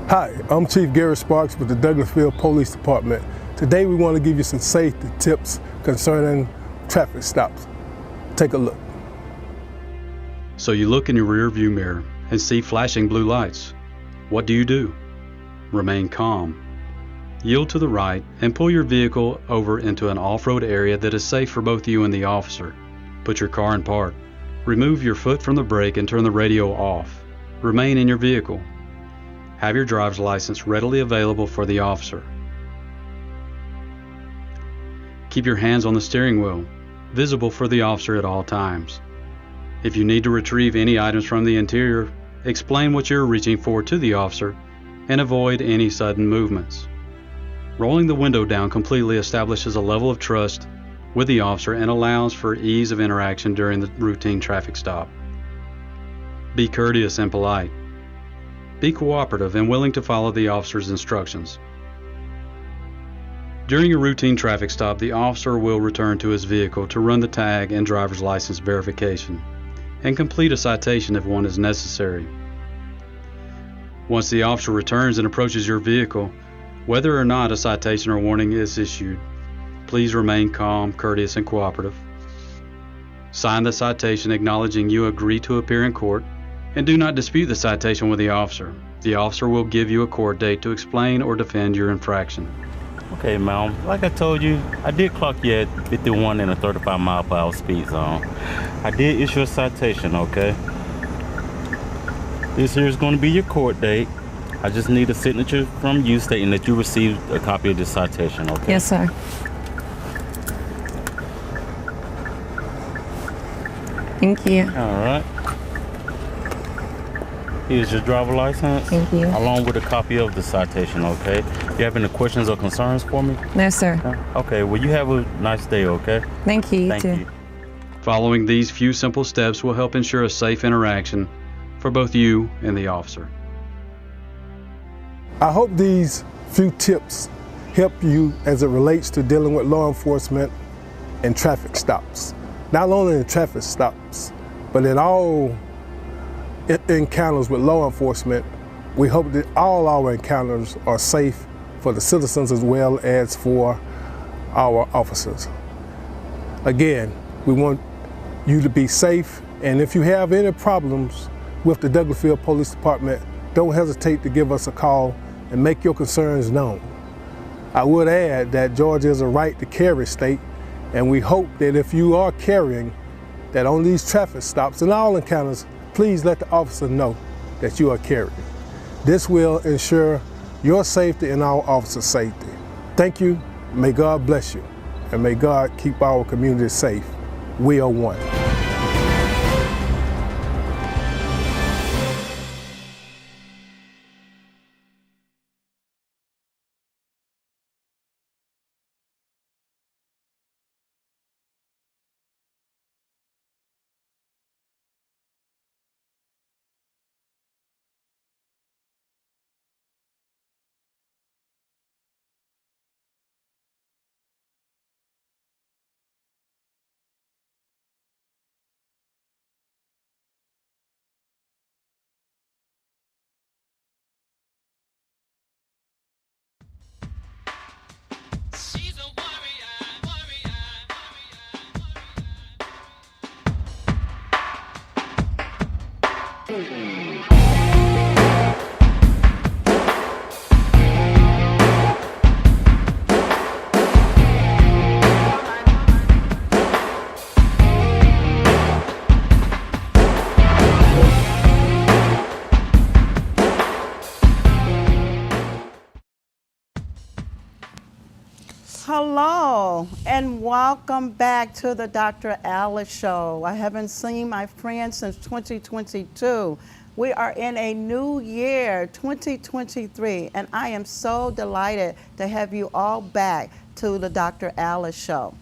Hi, I'm Chief Gary Sparks with the Douglasville Police Department. Today we want to give you some safety tips concerning traffic stops. Take a look. So you look in your rear view mirror and see flashing blue lights. What do? Remain calm. Yield to the right and pull your vehicle over into an off-road area that is safe for both you and the officer. Put your car in park. Remove your foot from the brake and turn the radio off. Remain in your vehicle. Have your driver's license readily available for the officer. Keep your hands on the steering wheel, visible for the officer at all times. If you need to retrieve any items from the interior, explain what you're reaching for to the officer and avoid any sudden movements. Rolling the window down completely establishes a level of trust with the officer and allows for ease of interaction during the routine traffic stop. Be courteous and polite. Be cooperative and willing to follow the officer's instructions. During a routine traffic stop, the officer will return to his vehicle to run the tag and driver's license verification and complete a citation if one is necessary. Once the officer returns and approaches your vehicle, whether or not a citation or warning is issued, please remain calm, courteous, and cooperative. Sign the citation acknowledging you agree to appear in court, and do not dispute the citation with the officer. The officer will give you a court date to explain or defend your infraction. Okay, ma'am. Like I told you, I did clock you at 51 in a 35 mile per hour speed zone. I did issue a citation, okay? This here is going to be your court date. I just need a signature from you stating that you received a copy of this citation, okay? Yes, sir. Thank you. All right. Here's your driver license. Thank you. Along with a copy of the citation, okay? You have any questions or concerns for me? No, sir. Okay, well, you have a nice day, okay? Thank you. Thank you. Following these few simple steps will help ensure a safe interaction for both you and the officer. I hope these few tips help you as it relates to dealing with law enforcement and traffic stops. Not only in traffic stops, but in all encounters with law enforcement. We hope that all our encounters are safe for the citizens as well as for our officers. Again, we want you to be safe, and if you have any problems with the Douglasville Police Department, don't hesitate to give us a call and make your concerns known. I would add that Georgia is a right to carry state, and we hope that if you are carrying, that on these traffic stops and all encounters, please let the officer know that you are carrying. This will ensure your safety and our officers' safety. Thank you, may God bless you, and may God keep our community safe. We are one. Hello and welcome back to the Dr. Alice Show. I haven't seen my friend since 2022. We are in a new year, 2023, and I am so delighted to have you all back to the Dr. Alice Show.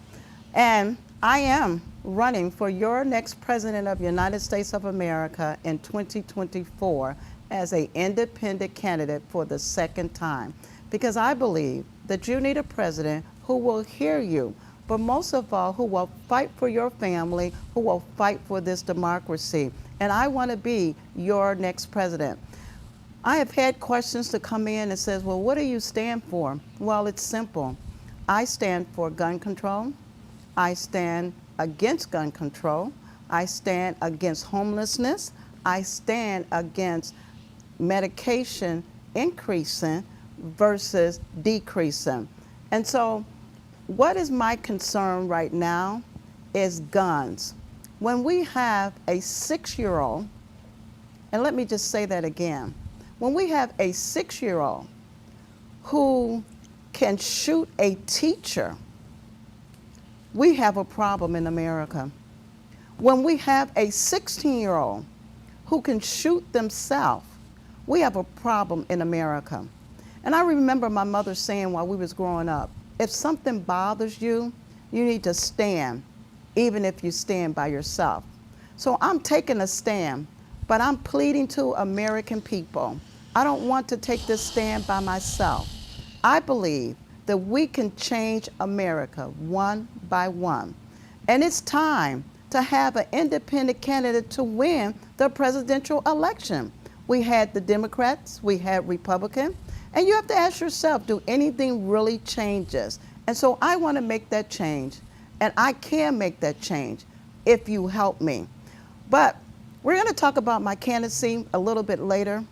And I am running for your next President of the United States of America in 2024 as an independent candidate for the second time, because I believe that you need a president who will hear you, but most of all, who will fight for your family, who will fight for this democracy. And I want to be your next president. I have had questions to come in and says, well, what do you stand for? Well, it's simple. I stand for gun control. I stand against gun control. I stand against homelessness. I stand against medication increasing versus decreasing. And so what is my concern right now is guns. When we have a 6-year-old, and let me just say that again, when we have a 6-year-old who can shoot a teacher, we have a problem in America. When we have a 16-year-old who can shoot themselves, we have a problem in America. And I remember my mother saying while we was growing up, if something bothers you, you need to stand, even if you stand by yourself. So I'm taking a stand, but I'm pleading to American people. I don't want to take this stand by myself. I believe that we can change America one by one. And it's time to have an independent candidate to win the presidential election. We had the Democrats, we had Republicans, and you have to ask yourself, do anything really changes? And so I want to make that change, and I can make that change if you help me. But we're going to talk about my candidacy a little bit later.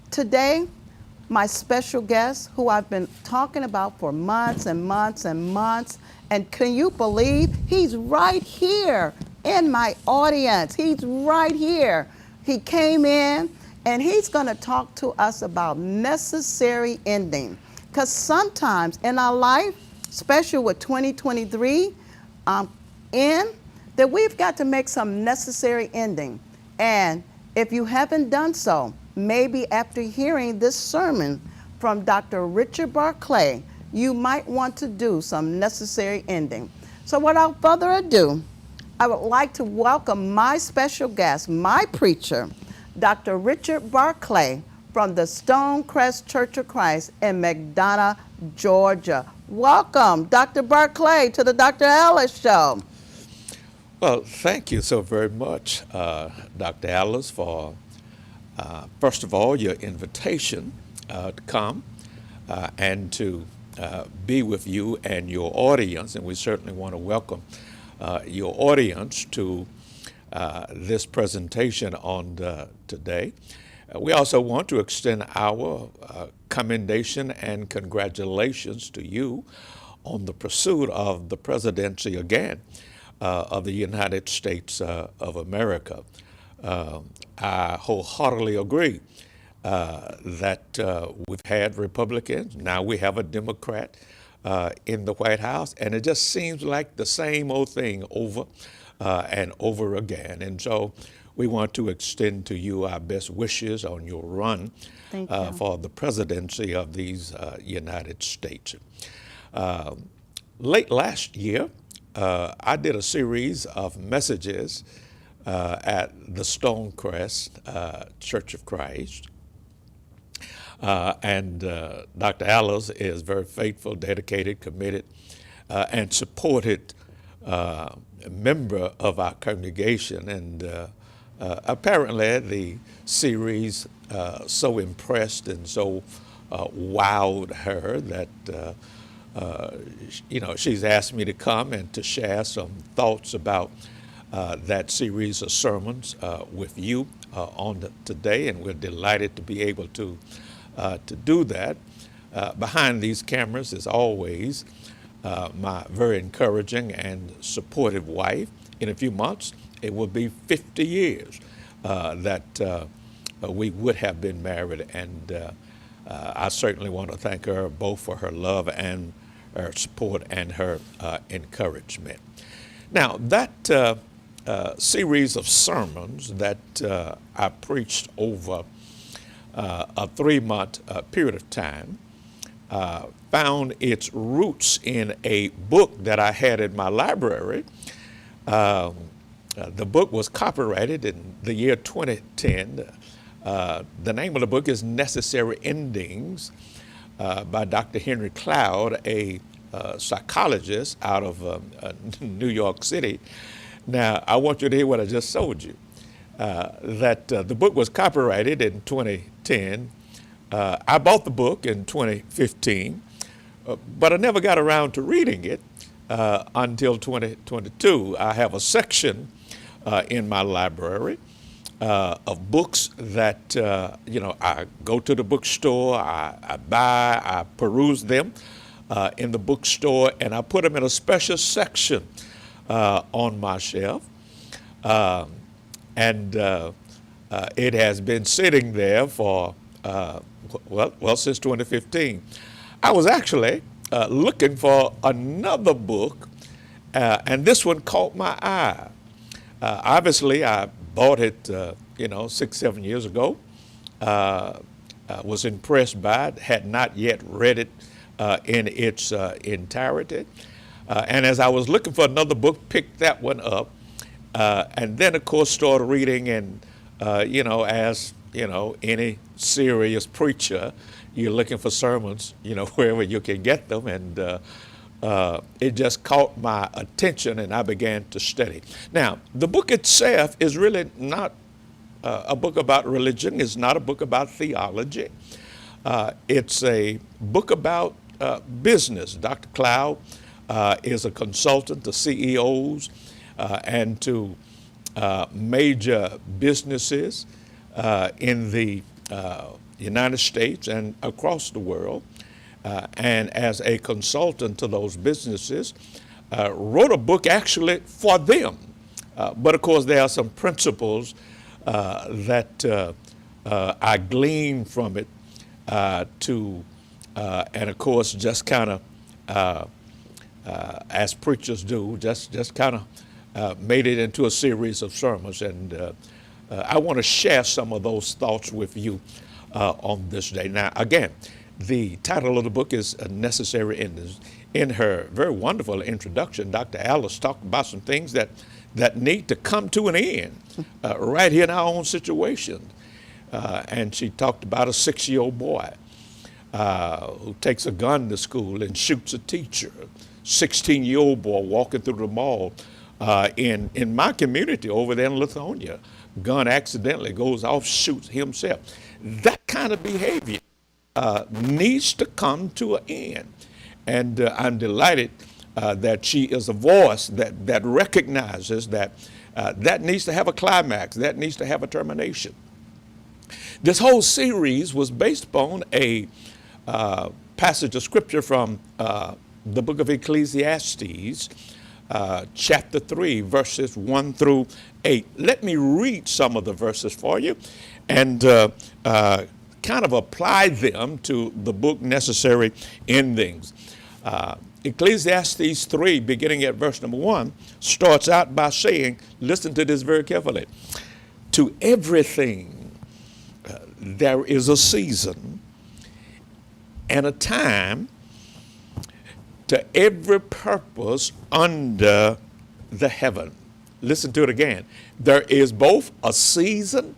Today, my special guest, who I've been talking about for months and months and months, and can you believe he's right here in my audience? He's right here. He came in, and he's going to talk to us about necessary ending. Because sometimes in our life, especially with 2023 that we've got to make some necessary ending. And if you haven't done so, maybe after hearing this sermon from Dr. Richard Barclay, you might want to do some necessary ending. So without further ado, I would like to welcome my special guest, my preacher, Dr. Richard Barclay from the Stonecrest Church of Christ in McDonough, Georgia. Welcome, Dr. Barclay, to the Dr. Ellis Show. Well, thank you so very much, Dr. Ellis, for, first of all, your invitation to come and to be with you and your audience. And we certainly want to welcome your audience to this presentation on today. We also want to extend our commendation and congratulations to you on the pursuit of the presidency again of the United States of America. I wholeheartedly agree that we've had Republicans, now we have a Democrat in the White House, and it just seems like the same old thing over and over again. And so we want to extend to you our best wishes on your run for the presidency of these United States. Late last year, I did a series of messages at the Stonecrest Church of Christ. And Dr. Ellis is very faithful, dedicated, committed, and supported member of our congregation. And apparently the series so impressed and so wowed her that she's asked me to come and to share some thoughts about that series of sermons with you on today, and we're delighted to be able to do that. Behind these cameras is always my very encouraging and supportive wife. In a few months, it will be 50 years that we would have been married, and I certainly want to thank her both for her love and her support and her encouragement. Now, that series of sermons that I preached over a 3-month period of time found its roots in a book that I had in my library. The book was copyrighted in the year 2010. The name of the book is Necessary Endings by Dr. Henry Cloud, a psychologist out of New York City. Now, I want you to hear what I just told you, that the book was copyrighted in 2010 I bought the book in 2015, but I never got around to reading it until 2022. I have a section in my library of books that, I go to the bookstore, I buy, I peruse them in the bookstore, and I put them in a special section on my shelf. And it has been sitting there for, since 2015. I was actually looking for another book, and this one caught my eye. Obviously, I bought it, 6-7 years ago. Was impressed by it, had not yet read it in its entirety. And as I was looking for another book, picked that one up. And then, of course, started reading, and, as, any serious preacher, you're looking for sermons, wherever you can get them. And it just caught my attention, and I began to study. Now, the book itself is really not a book about religion. It's not a book about theology. It's a book about business. Dr. Cloud is a consultant to CEOs and to major businesses in the United States and across the world. And as a consultant to those businesses, wrote a book actually for them. But of course, there are some principles that I gleaned from it and of course, just kind of, as preachers do, just kind of made it into a series of sermons. And I want to share some of those thoughts with you on this day. Now, again, the title of the book is Necessary Endings. In her very wonderful introduction, Dr. Alice talked about some things that need to come to an end right here in our own situation. And she talked about a 6-year-old boy who takes a gun to school and shoots a teacher. 16-year-old boy walking through the mall in my community over there in Lithonia. Gun accidentally goes off, shoots himself. That kind of behavior needs to come to an end. And I'm delighted that she is a voice that recognizes that that needs to have a climax, that needs to have a termination. This whole series was based upon a passage of scripture from the book of Ecclesiastes, chapter 3, verses 1 through 8. Let me read some of the verses for you and kind of apply them to the book Necessary Endings. Ecclesiastes 3, beginning at verse number 1, starts out by saying, listen to this very carefully, to everything there is a season and a time, to every purpose under the heaven. Listen to it again. There is both a season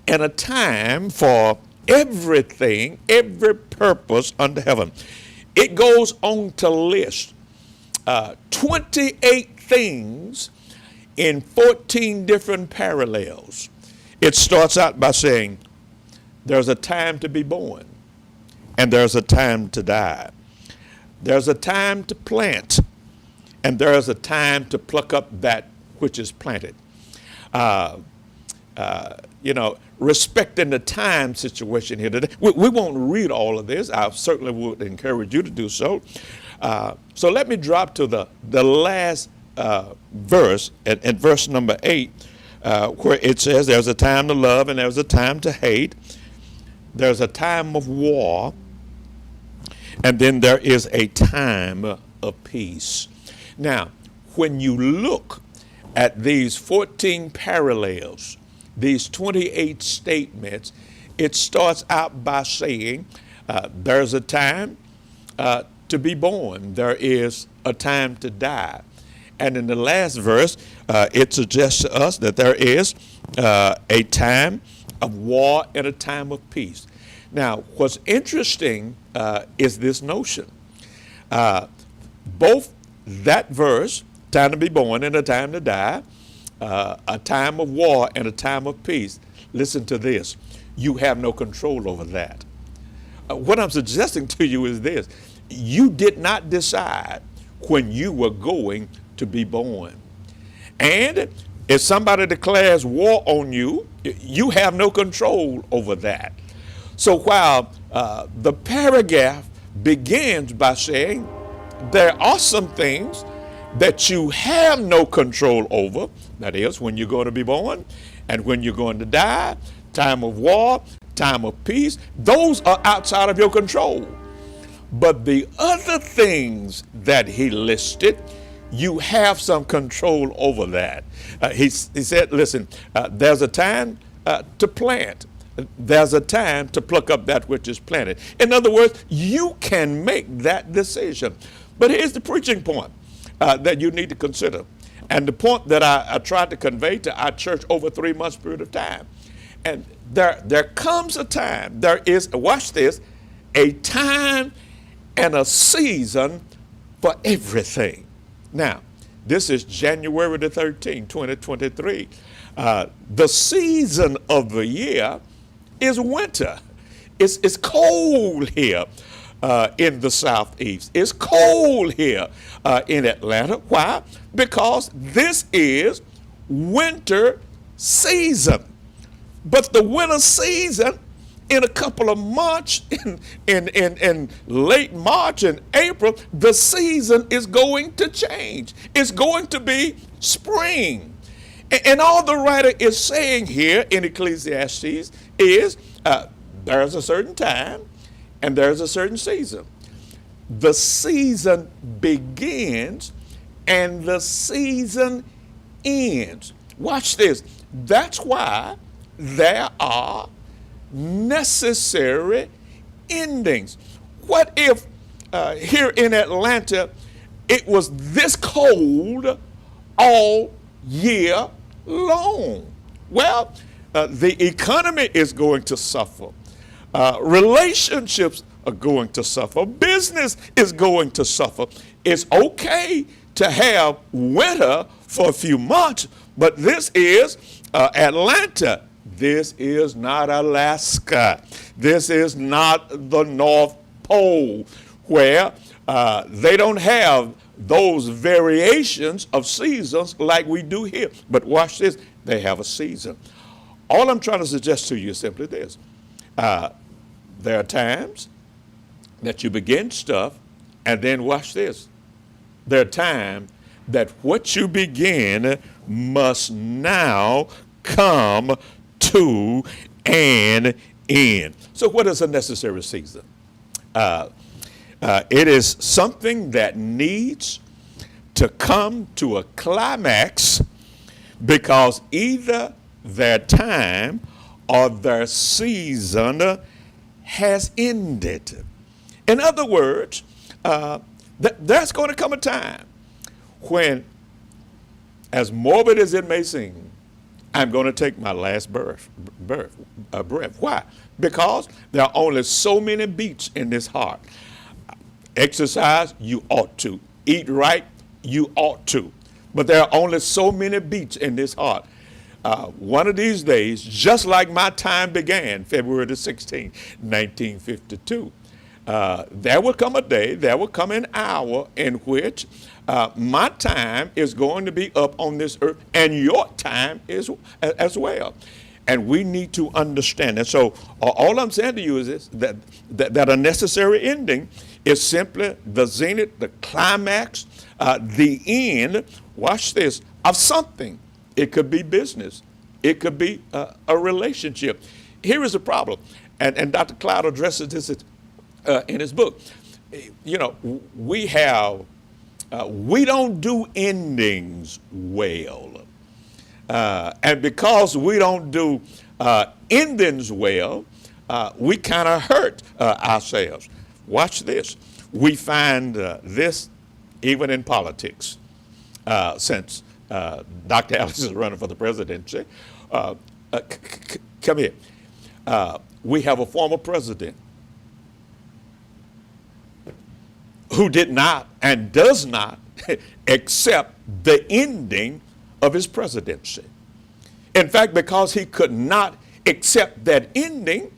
and a time for everything, every purpose under heaven. It goes on to list 28 things in 14 different parallels. It starts out by saying, there's a time to be born, and there's a time to die. There's a time to plant, and there's a time to pluck up that which is planted. Respecting the time situation here today. We won't read all of this. I certainly would encourage you to do so. So let me drop to the last verse, at verse number 8, where it says, there's a time to love and there's a time to hate. There's a time of war, and then there is a time of peace. Now, when you look at these 14 parallels, these 28 statements, it starts out by saying there's a time to be born. There is a time to die. And in the last verse, it suggests to us that there is a time of war and a time of peace. Now, what's interesting is this notion. Both that verse, time to be born and a time to die, a time of war and a time of peace. Listen to this. You have no control over that. what I'm suggesting to you is this. You did not decide when you were going to be born. And if somebody declares war on you, you have no control over that. So while the paragraph begins by saying there are some things that you have no control over, that is, when you're going to be born and when you're going to die, time of war, time of peace, those are outside of your control. But the other things that he listed, you have some control over that. He said, listen, there's a time to plant. There's a time to pluck up that which is planted. In other words, you can make that decision. But here's the preaching point that you need to consider. And the point that I tried to convey to our church over a 3 month period of time. And there comes a time, there is, watch this, a time and a season for everything. Now, this is January the 13th, 2023. The season of the year is winter. It's cold here in the southeast. It's cold here in Atlanta. Why? Because this is winter season. But the winter season in a couple of months, in late March and April, the season is going to change. It's going to be spring. And all the writer is saying here in Ecclesiastes is there's a certain time and there's a certain season. The season begins and the season ends. Watch this. That's why there are necessary endings. What if here in Atlanta it was this cold all year long? Well, the economy is going to suffer. Relationships are going to suffer. Business is going to suffer. It's okay to have winter for a few months, but this is Atlanta. This is not Alaska. This is not the North Pole, where they don't have those variations of seasons like we do here. But watch this, they have a season. All I'm trying to suggest to you is simply this. There are times that you begin stuff, and then watch this. There are times that what you begin must now come to an end. So what is a necessary season? It is something that needs to come to a climax because either their time or their season has ended. In other words, there's going to come a time when, as morbid as it may seem, I'm going to take my last breath. Why? Because there are only so many beats in this heart. Exercise, you ought to. Eat right, you ought to. But there are only so many beats in this heart. One of these days, just like my time began, February the 16th, 1952, there will come a day, there will come an hour in which my time is going to be up on this earth, and your time is as well. And we need to understand that. So all I'm saying to you is this, that a necessary ending is simply the zenith, the climax, the end, watch this, of something. It could be business. It could be a relationship. Here is the problem, and Dr. Cloud addresses this in his book. You know, we don't do endings well. And because we don't do endings well, we kind of hurt ourselves. Watch this. We find this even in politics. Since Dr. Alex is running for the presidency, come here. We have a former president who did not and does not accept the ending of his presidency. In fact, because he could not accept that ending,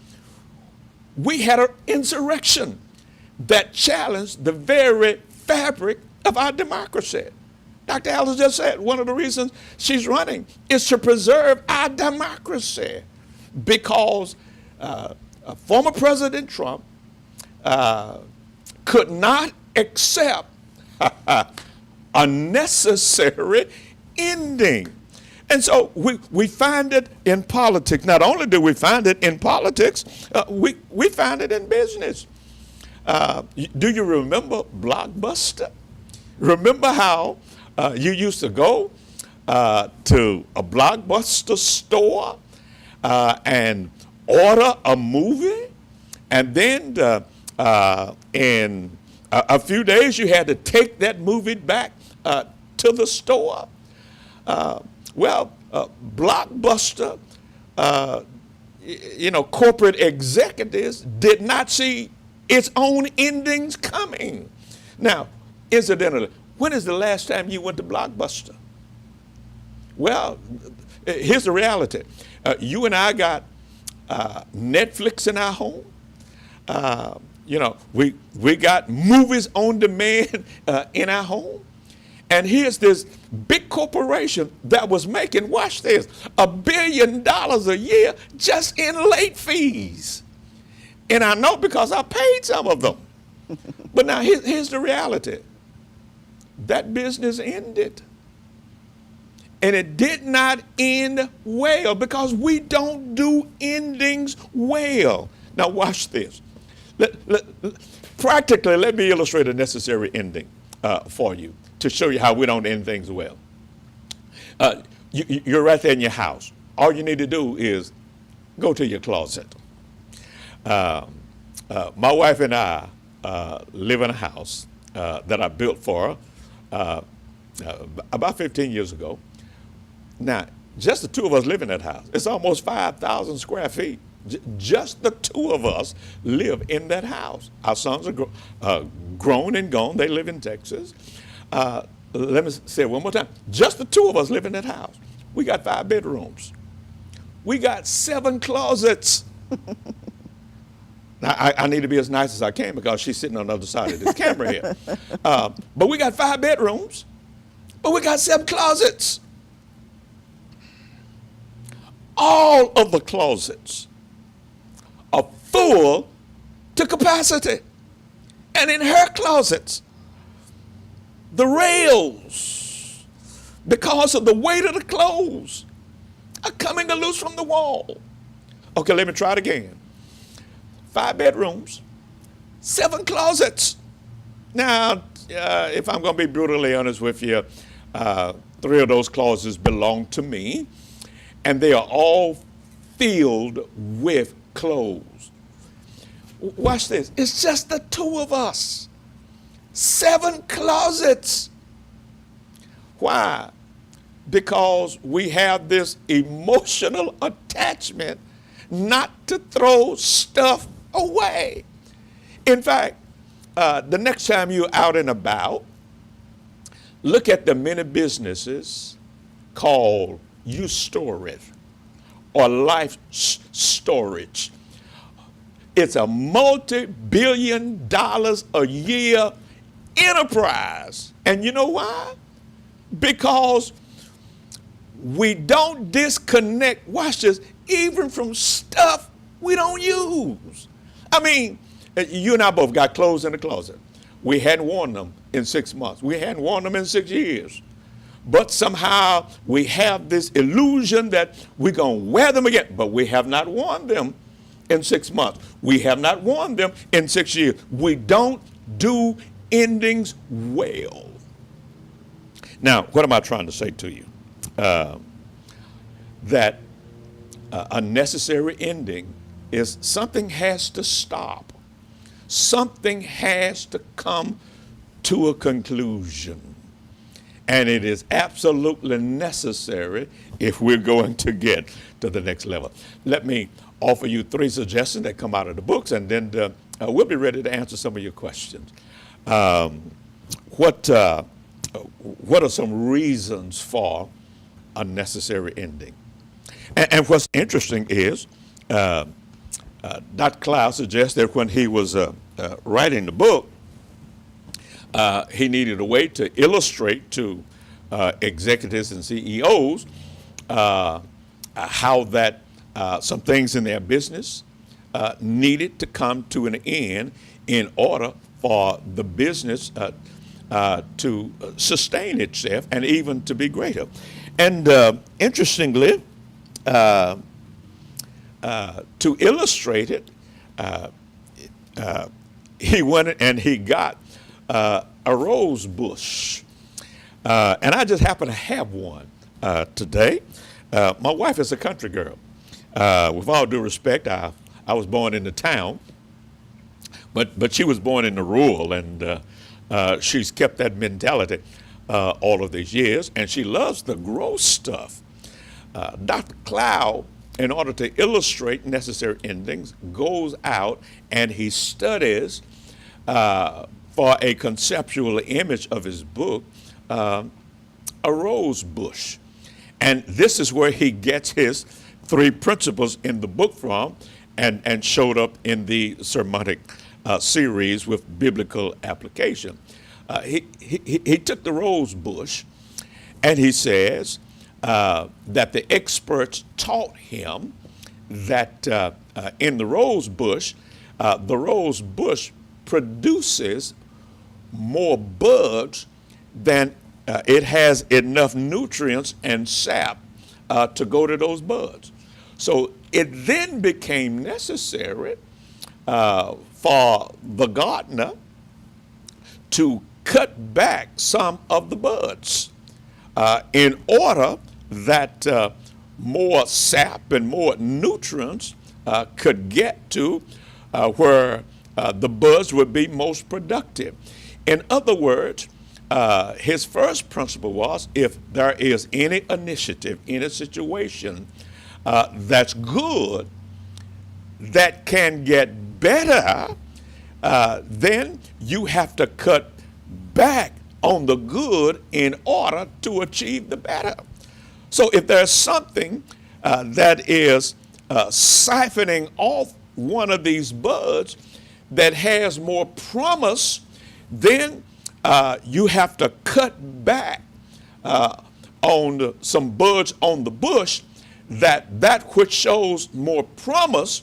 we had an insurrection that challenged the very fabric of our democracy. Dr. Alice just said one of the reasons she's running is to preserve our democracy, because former President Trump could not accept a necessary ending. And so we find it in politics. Not only do we find it in politics, we find it in business. Do you remember Blockbuster? Remember how you used to go to a Blockbuster store and order a movie, and then in a few days you had to take that movie back to the store? Blockbuster, corporate executives did not see its own endings coming. Now, incidentally, when is the last time you went to Blockbuster? Well, here's the reality. You and I got Netflix in our home. We got movies on demand in our home. And here's this big corporation that was making, watch this, $1 billion a year just in late fees. And I know because I paid some of them. But now here's the reality. That business ended. And it did not end well, because we don't do endings well. Now watch this. Practically, let me illustrate a necessary ending for you to show you how we don't end things well. You're right there in your house. All you need to do is go to your closet. My wife and I live in a house that I built for her about 15 years ago. Now, just the two of us live in that house. It's almost 5,000 square feet. Just the two of us live in that house. Our sons are grown and gone. They live in Texas. Let me say it one more time. Just the two of us live in that house. We got 5 bedrooms. We got 7 closets. Now, I need to be as nice as I can because she's sitting on the other side of this camera here. But we got 5 bedrooms, but we got 7 closets. All of the closets are full to capacity. And in her closets, the rails, because of the weight of the clothes, are coming loose from the wall. Okay, let me try it again. 5 bedrooms, 7 closets. Now, if I'm going to be brutally honest with you, 3 of those closets belong to me, and they are all filled with clothes. Watch this. It's just the 2 of us. 7 closets. Why? Because we have this emotional attachment not to throw stuff away. In fact, the next time you're out and about, look at the many businesses called U-Storage or Life Storage. It's a multi-billion dollars a year enterprise. And you know why? Because we don't disconnect, watch this, even from stuff we don't use. I mean, you and I both got clothes in the closet. We hadn't worn them in 6 months. We hadn't worn them in 6 years. But somehow we have this illusion that we're going to wear them again. But we have not worn them in 6 months. We have not worn them in 6 years. We don't do endings well. Now, what am I trying to say to you? That a necessary ending is something has to stop. Something has to come to a conclusion. And it is absolutely necessary if we're going to get to the next level. Let me offer you 3 suggestions that come out of the books, and then we'll be ready to answer some of your questions. What are some reasons for a necessary ending? And what's interesting is Dr. Cloud suggests that when he was writing the book, he needed a way to illustrate to executives and CEOs how that some things in their business needed to come to an end in order for the business to sustain itself and even to be greater. And interestingly, to illustrate it, he went and he got a rose bush. And I just happen to have one today. My wife is a country girl. With all due respect, I was born in the town, but she was born in the rural, and she's kept that mentality all of these years, and she loves the gross stuff. Dr. Cloud, in order to illustrate necessary endings, goes out and he studies for a conceptual image of his book, a rose bush. And this is where he gets his 3 principles in the book from, and showed up in the sermonic series with biblical application. He took the rose bush and he says that the experts taught him that in the rose bush produces more buds than it has enough nutrients and sap to go to those buds. So it then became necessary for the gardener to cut back some of the buds in order that more sap and more nutrients could get to where the buds would be most productive. In other words, his first principle was, if there is any initiative, any situation that's good, that can get better, then you have to cut back on the good in order to achieve the better. So if there's something that is siphoning off one of these buds that has more promise, then you have to cut back on some buds on the bush, that which shows more promise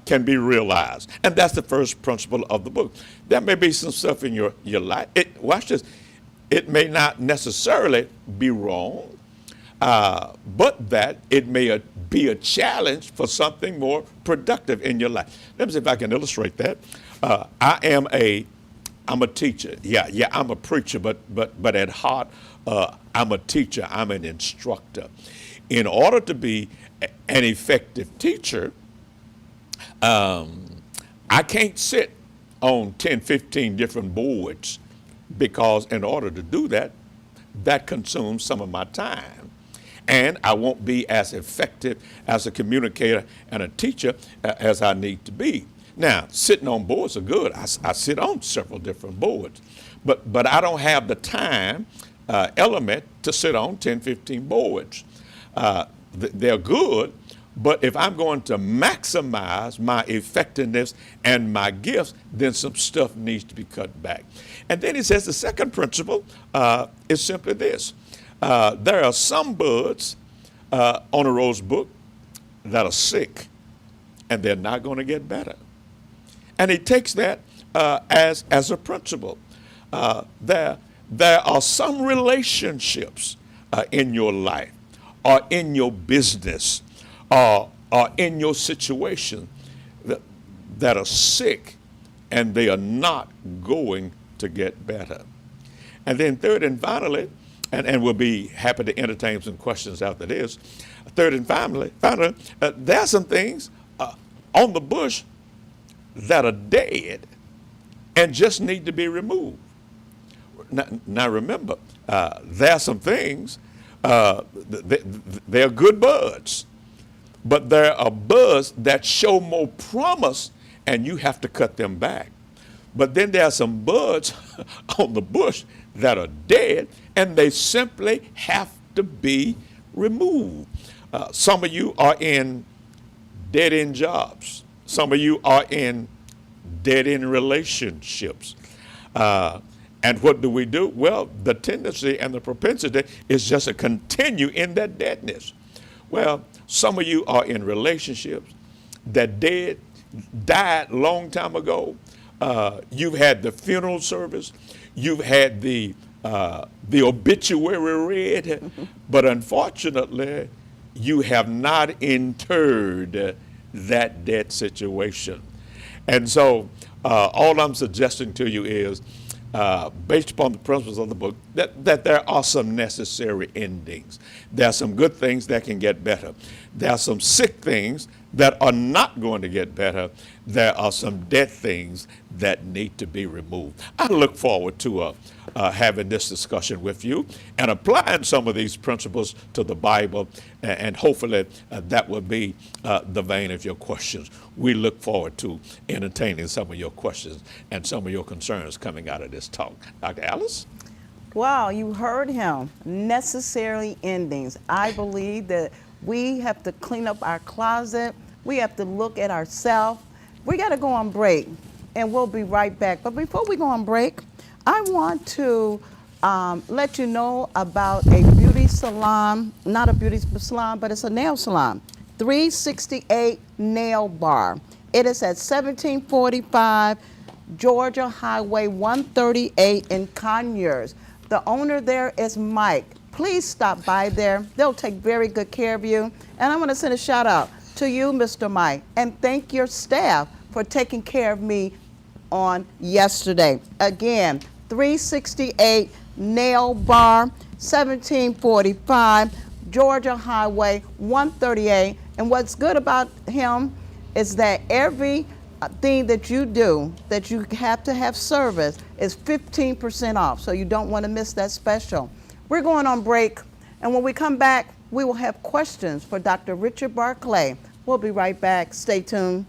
can be realized. And that's the first principle of the book. There may be some stuff in your life. Watch this. It may not necessarily be wrong, but that it may be a challenge for something more productive in your life. Let me see if I can illustrate that. I'm a teacher. Yeah, I'm a preacher, but at heart, I'm a teacher. I'm an instructor. In order to be an effective teacher, I can't sit on 10, 15 different boards, because in order to do that, that consumes some of my time. And I won't be as effective as a communicator and a teacher as I need to be. Now, sitting on boards are good. I sit on several different boards, but I don't have the time element to sit on 10, 15 boards. They're good, but if I'm going to maximize my effectiveness and my gifts, then some stuff needs to be cut back. And then he says the second principle is simply this. There are some buds on a rose book that are sick, and they're not going to get better. And he takes that as a principle. There are some relationships in your life, or in your business, or in your situation that are sick, and they are not going to get better. And then third and finally, and we'll be happy to entertain some questions after this. Third and finally, there are some things on the bush that are dead and just need to be removed. Now remember, there are some things, they're good buds, but there are buds that show more promise, and you have to cut them back. But then there are some buds on the bush that are dead, and they simply have to be removed. Some of you are in dead-end jobs. Some of you are in dead-end relationships. And what do we do? Well, the tendency and the propensity is just to continue in that deadness. Well, some of you are in relationships that died long time ago. You've had the funeral service. You've had the obituary read. But unfortunately, you have not interred that dead situation. And so all I'm suggesting to you is, based upon the principles of the book, that there are some necessary endings. There are some good things that can get better. There are some sick things that are not going to get better. There are some dead things that need to be removed. I look forward to having this discussion with you and applying some of these principles to the Bible, and hopefully that will be the vein of your questions. We look forward to entertaining some of your questions and some of your concerns coming out of this talk. Dr. Alice? Wow, you heard him. Necessary endings. I believe that we have to clean up our closet. We have to look at ourselves. We got to go on break, and we'll be right back. But before we go on break, I want to let you know about a beauty salon, not a beauty salon, but it's a nail salon, 368 Nail Bar. It is at 1745 Georgia Highway 138 in Conyers. The owner there is Mike. Please stop by there. They'll take very good care of you. And I want to send a shout out to you, Mr. Mike, and thank your staff for taking care of me on yesterday. Again, 368 Nail Bar, 1745 Georgia Highway 138. And what's good about him is that every thing that you do that you have to have service is 15% off. So you don't want to miss that special. We're going on break, and when we come back, we will have questions for Dr. Richard Barclay. We'll be right back. Stay tuned.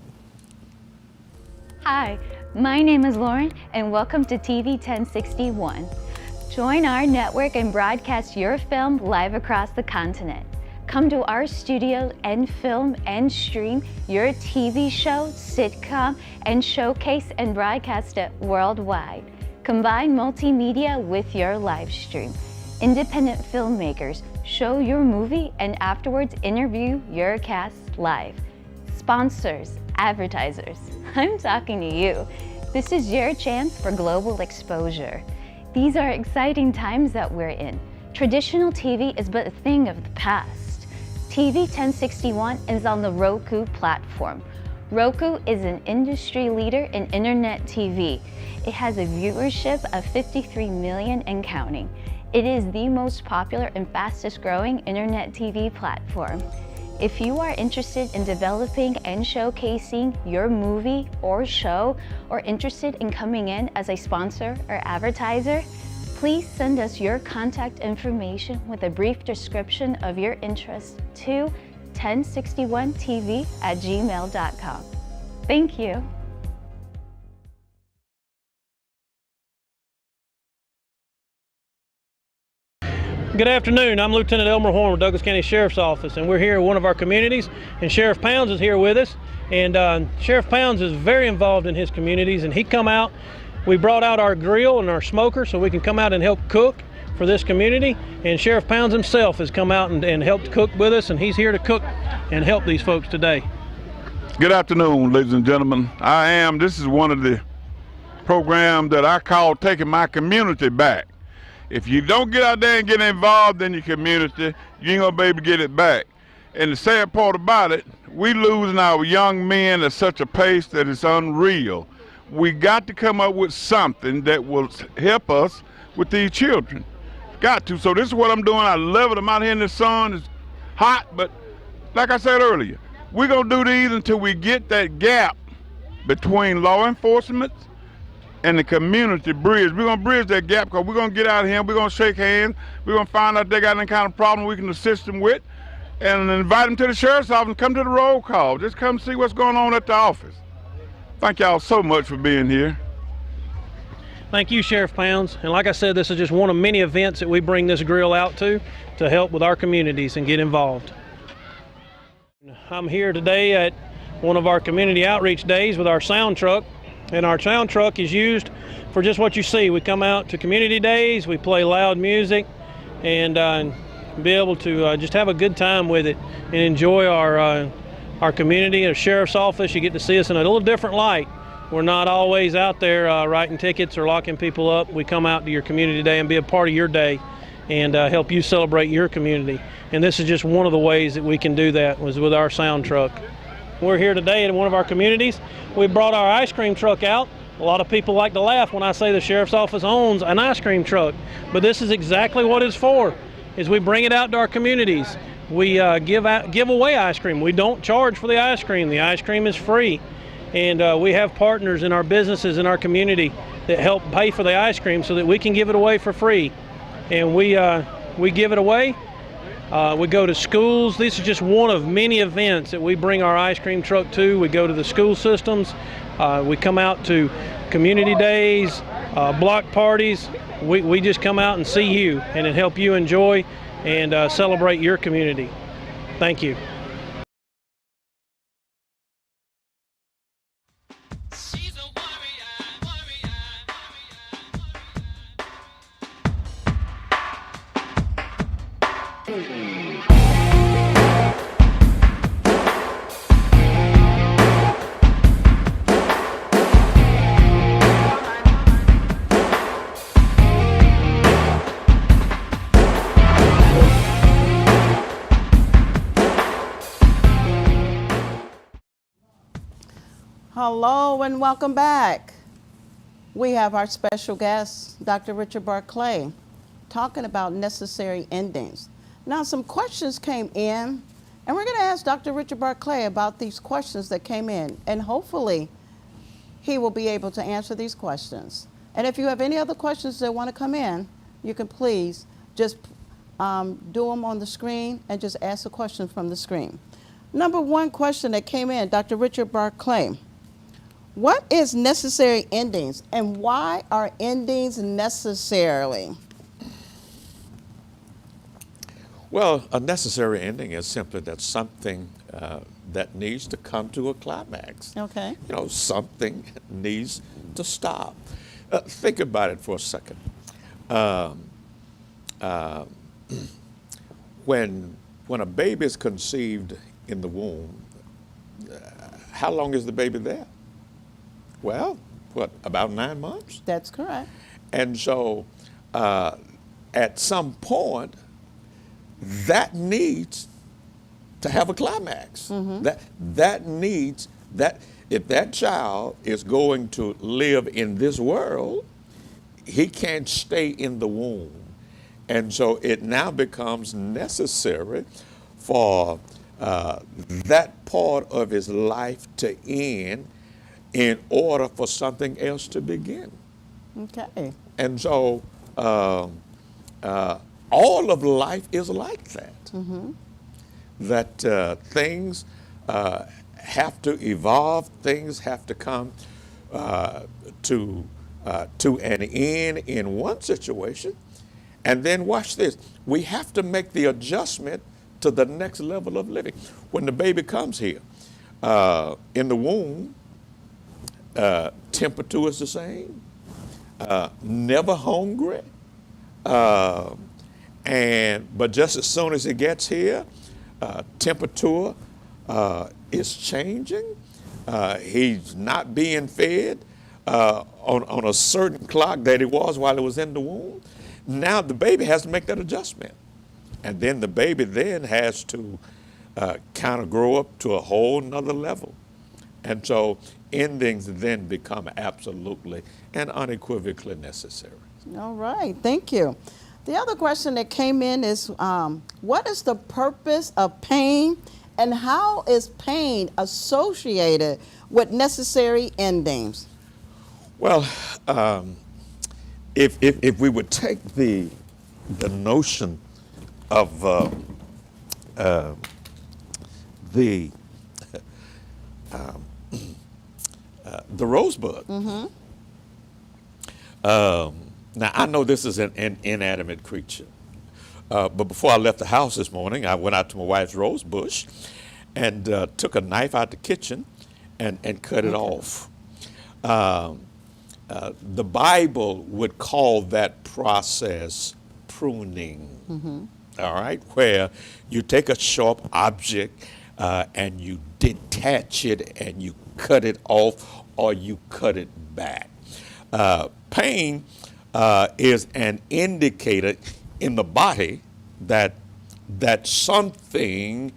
Hi, my name is Lauren, and welcome to TV 1061. Join our network and broadcast your film live across the continent. Come to our studio and film and stream your TV show, sitcom, and showcase and broadcast it worldwide. Combine multimedia with your live stream. Independent filmmakers show your movie and afterwards interview your cast live. Sponsors, advertisers, I'm talking to you. This is your chance for global exposure. These are exciting times that we're in. Traditional TV is but a thing of the past. TV 1061 is on the Roku platform. Roku is an industry leader in internet TV. It has a viewership of 53 million and counting. It is the most popular and fastest growing internet TV platform. If you are interested in developing and showcasing your movie or show, or interested in coming in as a sponsor or advertiser, please send us your contact information with a brief description of your interest to 1061tv@gmail.com. Thank you. Good afternoon. I'm Lieutenant Elmer Horn with Douglas County Sheriff's Office, and we're here in one of our communities, and Sheriff Pounds is here with us. And Sheriff Pounds is very involved in his communities, and he come out. We brought out our grill and our smoker so we can come out and help cook for this community. And Sheriff Pounds himself has come out and helped cook with us, and he's here to cook and help these folks today. Good afternoon, ladies and gentlemen. This is one of the programs that I call Taking My Community Back. If you don't get out there and get involved in your community, you ain't gonna be able to get it back. And the sad part about it, we losing our young men at such a pace that it's unreal. We got to come up with something that will help us with these children. Got to. So this is what I'm doing. I love it. I'm out here in the sun. It's hot, but like I said earlier, we're gonna do these until we get that gap between law enforcement and the community bridge. We're gonna bridge that gap because we're gonna get out of here, we're gonna shake hands, we're gonna find out if they got any kind of problem we can assist them with, and invite them to the sheriff's office and come to the roll call. Just come see what's going on at the office. Thank y'all so much for being here. Thank you, Sheriff Pounds. And like I said, this is just one of many events that we bring this grill out to help with our communities and get involved. I'm here today at one of our community outreach days with our sound truck. And our sound truck is used for just what you see. We come out to community days, we play loud music, and be able to just have a good time with it and enjoy our community. Our sheriff's office, you get to see us in a little different light. We're not always out there writing tickets or locking people up. We come out to your community day and be a part of your day and help you celebrate your community. And this is just one of the ways that we can do that, was with our sound truck. We're here today in one of our communities. We brought our ice cream truck out. A lot of people like to laugh when I say the sheriff's office owns an ice cream truck, but this is exactly what it's for, is we bring it out to our communities. We give away ice cream. We don't charge for the ice cream. The ice cream is free. And we have partners in our businesses in our community that help pay for the ice cream so that we can give it away for free. And we give it away. We go to schools. This is just one of many events that we bring our ice cream truck to. We go to the school systems. We come out to community days, block parties. We just come out and see you and help you enjoy and celebrate your community. Thank you. Hello and welcome back. We have our special guest, Dr. Richard Barclay, talking about necessary endings. Now, some questions came in, and we're going to ask Dr. Richard Barclay about these questions that came in, and hopefully he will be able to answer these questions. And if you have any other questions that want to come in, you can please just do them on the screen and just ask a question from the screen. Number one question that came in, Dr. Richard Barclay. What is necessary endings, and why are endings necessary? Well, a necessary ending is simply that something that needs to come to a climax. Okay. You know, something needs to stop. Think about it for a second. When a baby is conceived in the womb, how long is the baby there? Well, about 9 months? That's correct. And so at some point, that needs to have a climax. Mm-hmm. That needs, if that child is going to live in this world, he can't stay in the womb. And so it now becomes necessary for that part of his life to end in order for something else to begin. Okay. And so all of life is like that. Mm-hmm. That things have to evolve, things have to come to an end in one situation, and then watch this, we have to make the adjustment to the next level of living. When the baby comes here, in the womb, temperature is the same, never hungry, but just as soon as it gets here, temperature is changing. He's not being fed on a certain clock that it was while it was in the womb. Now the baby has to make that adjustment. And then the baby then has to kind of grow up to a whole nother level. And so endings then become absolutely and unequivocally necessary. All right, thank you. The other question that came in is, what is the purpose of pain, and how is pain associated with necessary endings? Well, if we would take the notion of the rosebud. Mm-hmm. Now, I know this is an inanimate creature, but before I left the house this morning, I went out to my wife's rose bush, and took a knife out the kitchen and cut it off. The Bible would call that process pruning, all right, where you take a sharp object and you detach it and you cut it off or you cut it back. Pain is an indicator in the body that something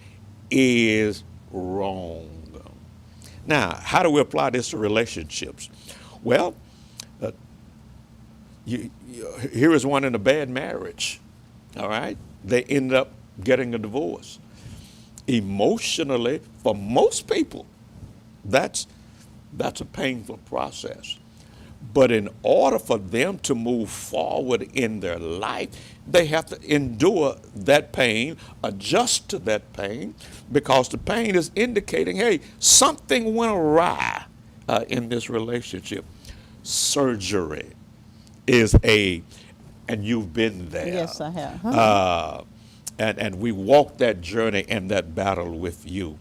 is wrong. Now, how do we apply this to relationships? Well, here is one in a bad marriage, all right? They end up getting a divorce. Emotionally, for most people, that's a painful process. But in order for them to move forward in their life, they have to endure that pain, adjust to that pain, because the pain is indicating, hey, something went awry in this relationship. Surgery is and you've been there. Yes, I have. And we walk that journey and that battle with you.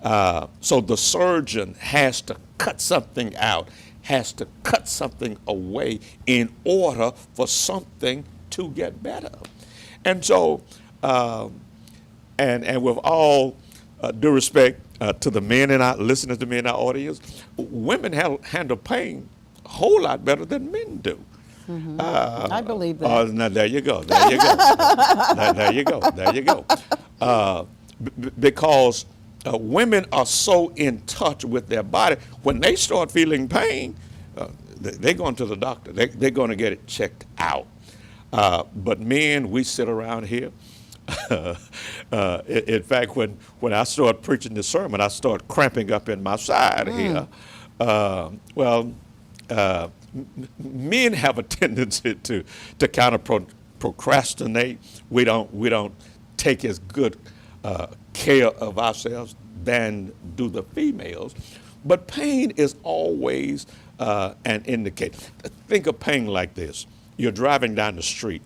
So the surgeon has to cut something out, has to cut something away in order for something to get better. And so, and with all due respect to the men in our listeners to me in our audience, women handle pain a whole lot better than men do. I believe that. Now there you go. There you go. there you go. There you go. Because women are so in touch with their body. When they start feeling pain, they're going to the doctor. They're going to get it checked out. But men, we sit around here. In fact, when I start preaching this sermon, I start cramping up in my side here. Men have a tendency to kind of procrastinate. We don't take as good care of ourselves than do the females. But pain is always an indicator. Think of pain like this. You're driving down the street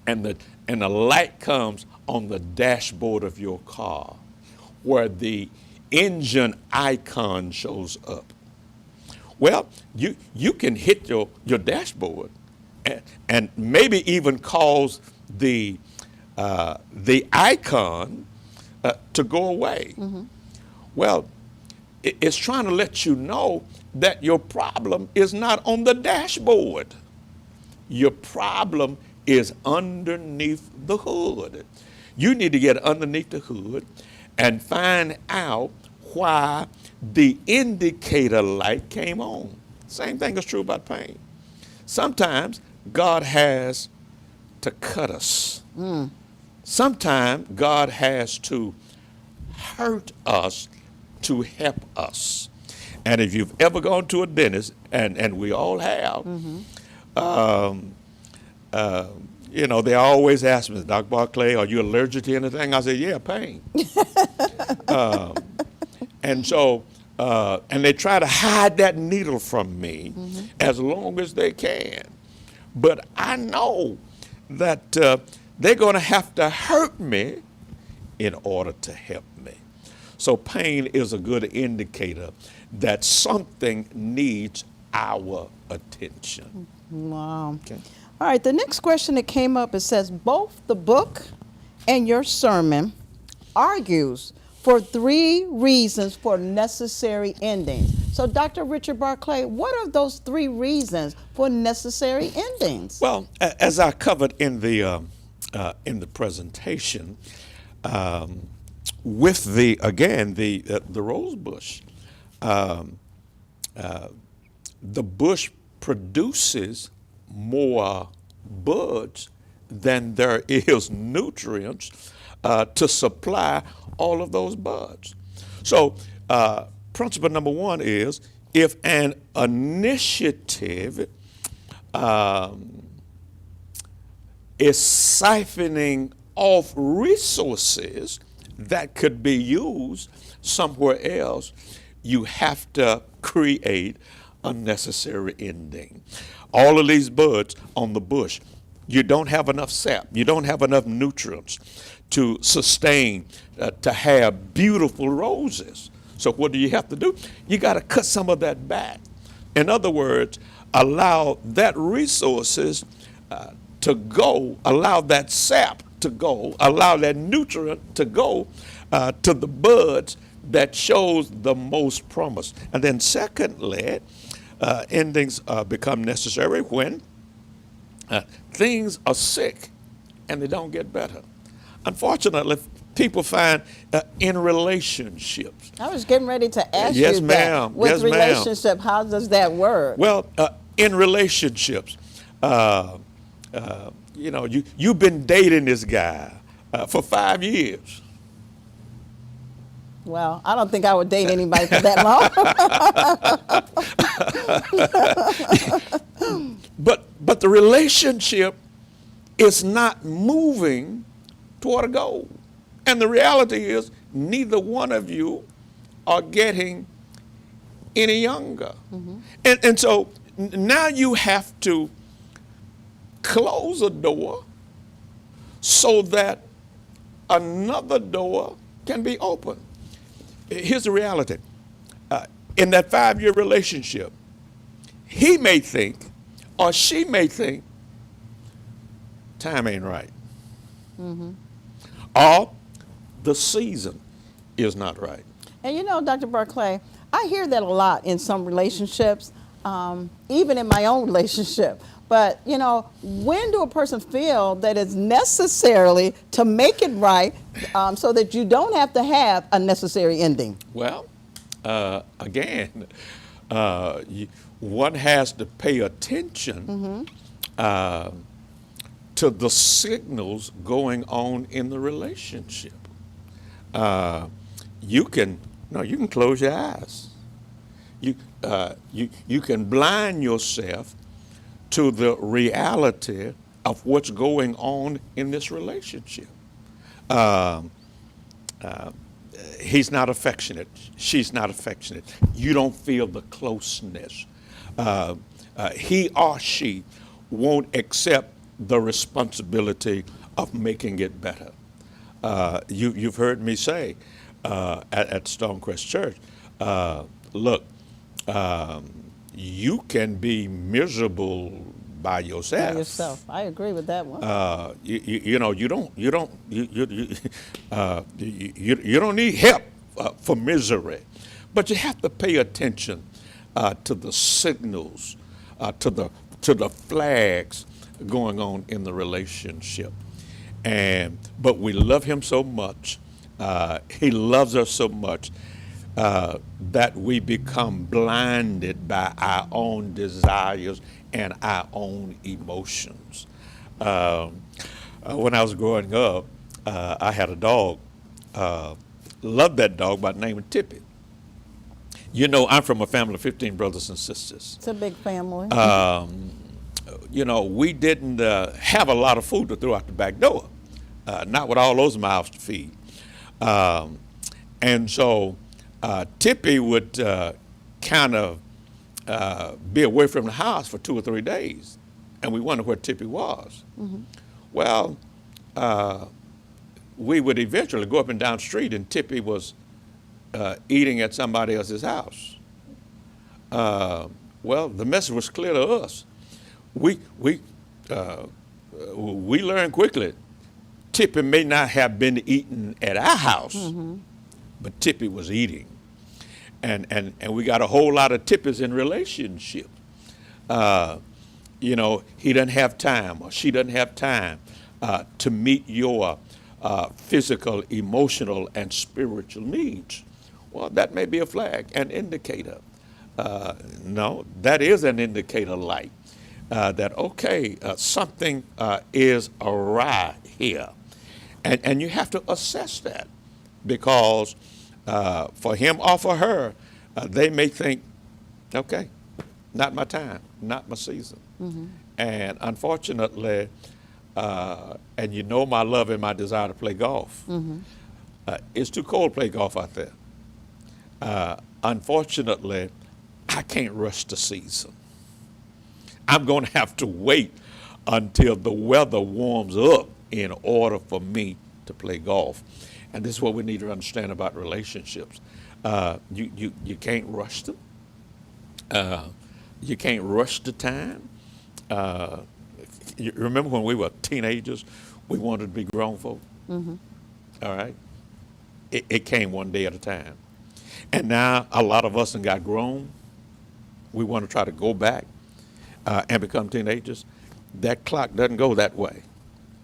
and the light comes on the dashboard of your car where the engine icon shows up. Well, you can hit your dashboard and maybe even cause the icon to go away. Well, it's trying to let you know that your problem is not on the dashboard. Your problem is underneath the hood. You need to get underneath the hood and find out why the indicator light came on. Same thing is true about pain. Sometimes God has to cut us. Sometimes God has to hurt us to help us. And if you've ever gone to a dentist, and we all have, they always ask me, Dr. Barclay, are you allergic to anything? I say, yeah, pain. And so, and they try to hide that needle from me as long as they can. But I know that they're going to have to hurt me in order to help me. So pain is a good indicator that something needs our attention. Wow. Okay. All right, the next question that came up, it says, both the book and your sermon argues for 3 reasons for necessary endings. So Dr. Richard Barclay, what are those 3 reasons for necessary endings? Well, as I covered in the presentation, with the rose bush, the bush produces more buds than there is nutrients to supply all of those buds. So principle number 1 is, if an initiative is siphoning off resources that could be used somewhere else, you have to create a necessary ending. All of these buds on the bush, you don't have enough sap, you don't have enough nutrients to sustain, to have beautiful roses. So what do you have to do? You got to cut some of that back. In other words, allow that resources to go, allow that sap to go, allow that nutrient to go to the buds that shows the most promise. And then secondly, endings become necessary when things are sick and they don't get better. Unfortunately, people find in relationships. I was getting ready to ask Yes, you ma'am. that. With Yes, ma'am. relationship, how does that work? Well, in relationships, you know, you've been dating this guy for 5 years. Well, I don't think I would date anybody for that long. But the relationship is not moving toward a goal. And the reality is neither one of you are getting any younger. And so now you have to close a door so that another door can be opened. Here's the reality. In that 5-year relationship, he may think or she may think time ain't right. Or the season is not right. And you know, Dr. Barclay, I hear that a lot in some relationships, even in my own relationship. But, you know, when do a person feel that it's necessarily to make it right so that you don't have to have a necessary ending? Well, again, one has to pay attention to the signals going on in the relationship. You can close your eyes. You can blind yourself to the reality of what's going on in this relationship. He's not affectionate. She's not affectionate. You don't feel the closeness. He or she won't accept the responsibility of making it better. You've heard me say at Stonecrest Church, look, you can be miserable by yourself. By yourself. I agree with that one. You don't need help for misery, but you have to pay attention to the signals, to the flags going on in the relationship. But we love him so much. He loves us so much that we become blinded by our own desires and our own emotions. When I was growing up, I had a dog. Loved that dog by the name of Tippy. You know, I'm from a family of 15 brothers and sisters. It's a big family. You know, we didn't have a lot of food to throw out the back door, not with all those mouths to feed. And so Tippy would kind of be away from the house for 2 or 3 days, and we wondered where Tippy was. Well, we would eventually go up and down the street, and Tippy was eating at somebody else's house. Well, the message was clear to us. We learned quickly Tippy may not have been eating at our house, but Tippy was eating. And we got a whole lot of Tippies in relationship. You know, he doesn't have time or she doesn't have time to meet your physical, emotional, and spiritual needs. Well, that may be a flag, an indicator. No, that is an indicator light that, okay, something is awry here. And you have to assess that because for him or for her, they may think, okay, not my time, not my season. And unfortunately, and you know my love and my desire to play golf, it's too cold to play golf out there. Unfortunately, I can't rush the season. I'm going to have to wait until the weather warms up in order for me to play golf. And this is what we need to understand about relationships. You can't rush them. You can't rush the time. You remember when we were teenagers, we wanted to be grown folk? Mm-hmm. All right? It came one day at a time. And now a lot of us have got grown. We want to try to go back and become teenagers. That clock doesn't go that way.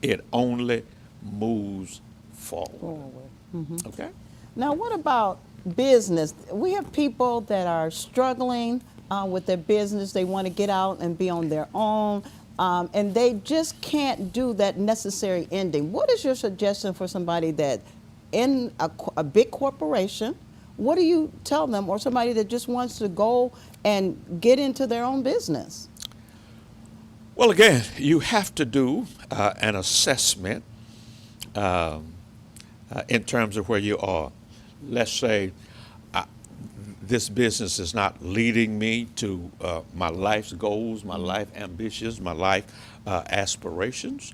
It only moves forward. Mm-hmm. Okay? Now, what about business? We have people that are struggling with their business. They want to get out and be on their own, and they just can't do that necessary ending. What is your suggestion for somebody that in a big corporation? What do you tell them, or somebody that just wants to go and get into their own business? Well, again, you have to do an assessment in terms of where you are. Let's say this business is not leading me to my life's goals, my life ambitions, my life aspirations,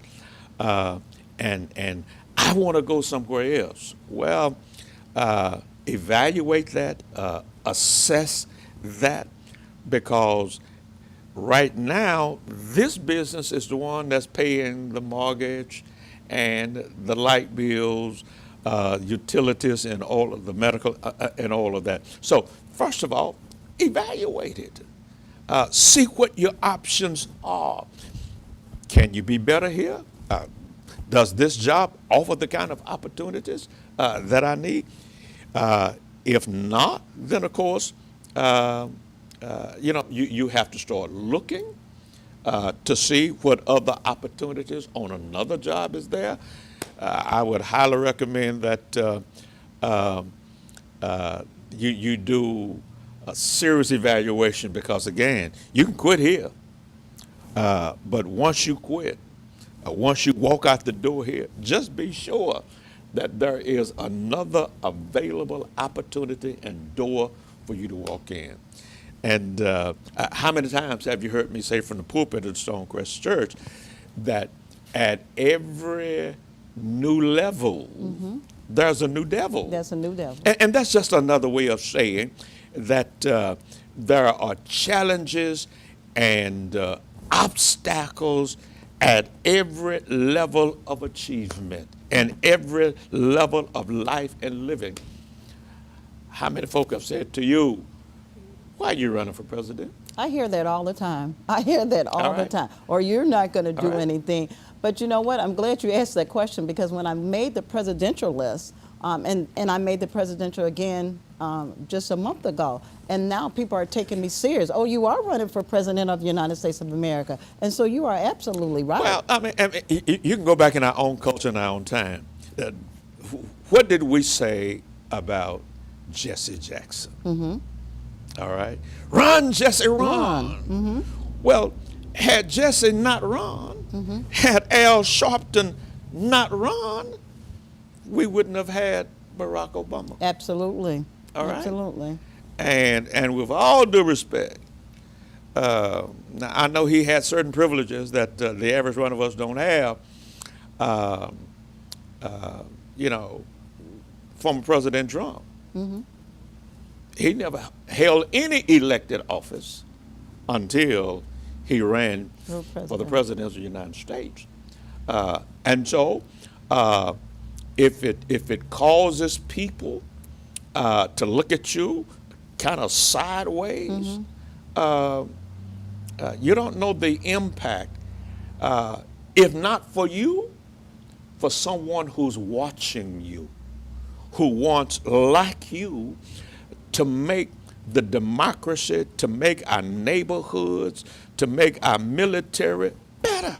and I want to go somewhere else. Well, evaluate that, assess that, because right now this business is the one that's paying the mortgage and the light bills, utilities, and all of the medical and all of that. So first of all, evaluate it. See what your options are. Can you be better here? Does this job offer the kind of opportunities that I need? If not, then of course, you have to start looking to see what other opportunities on another job is there. I would highly recommend that you do a serious evaluation, because again, you can quit here, but once you quit, once you walk out the door here, just be sure that there is another available opportunity and door for you to walk in. And how many times have you heard me say from the pulpit of Stonecrest Church that at every new level, there's a new devil. There's a new devil. And that's just another way of saying that there are challenges and obstacles at every level of achievement and every level of life and living. How many folk have said to you, why are you running for president? I hear that all the time. I hear that all the time. Or you're not going to do anything. But you know what? I'm glad you asked that question, because when I made the presidential list, and I made the presidential again just a month ago, and now people are taking me serious. Oh, you are running for president of the United States of America. And so you are absolutely right. Well, I mean, you can go back in our own culture and our own time. What did we say about Jesse Jackson? Mm-hmm. All right. Run, Jesse, run. Mm-hmm. Well, had Jesse not run, had Al Sharpton not run, we wouldn't have had Barack Obama. Absolutely. All right. Absolutely. And with all due respect, now I know he had certain privileges that the average one of us don't have. Former President Trump. Mm-hmm. He never held any elected office until he ran for the presidency of the United States. And so if it causes people to look at you kind of sideways, you don't know the impact, if not for you, for someone who's watching you, who wants, like you, to make the democracy, to make our neighborhoods, to make our military better.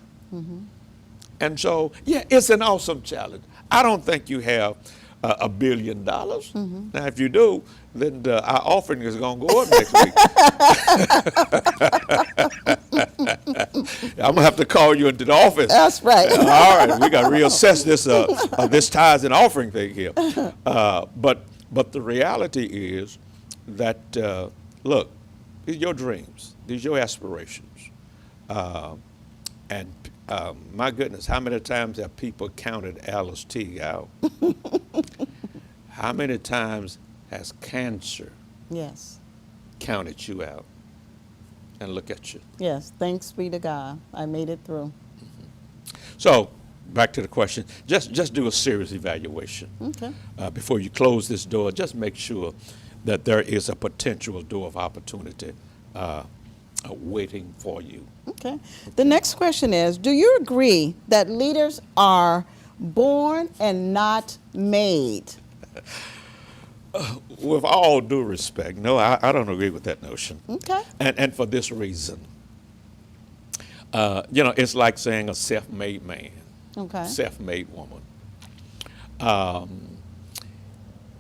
And so, yeah, it's an awesome challenge. I don't think you have $1 billion. Now, if you do, then our offering is going to go up next week. I'm going to have to call you into the office. That's right. All right, we got to reassess this tithes and offering thing here. But the reality is that, look, these are your dreams. These are your aspirations. And my goodness, how many times have people counted Alice Teague out? How many times has cancer Yes. counted you out? And look at you. Yes. Thanks be to God. I made it through. So back to the question, just do a serious evaluation. Okay. Before you close this door, just make sure that there is a potential door of opportunity waiting for you. Okay. The next question is, do you agree that leaders are born and not made? With all due respect, no, I don't agree with that notion. Okay. And for this reason. It's like saying a self-made man, Okay. self-made woman.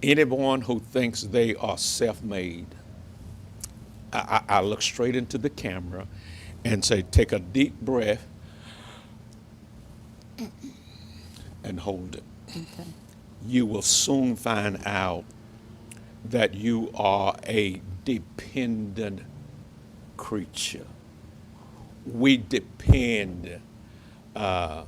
Anyone who thinks they are self-made, I look straight into the camera and say, take a deep breath and hold it. Okay. You will soon find out that you are a dependent creature. We depend on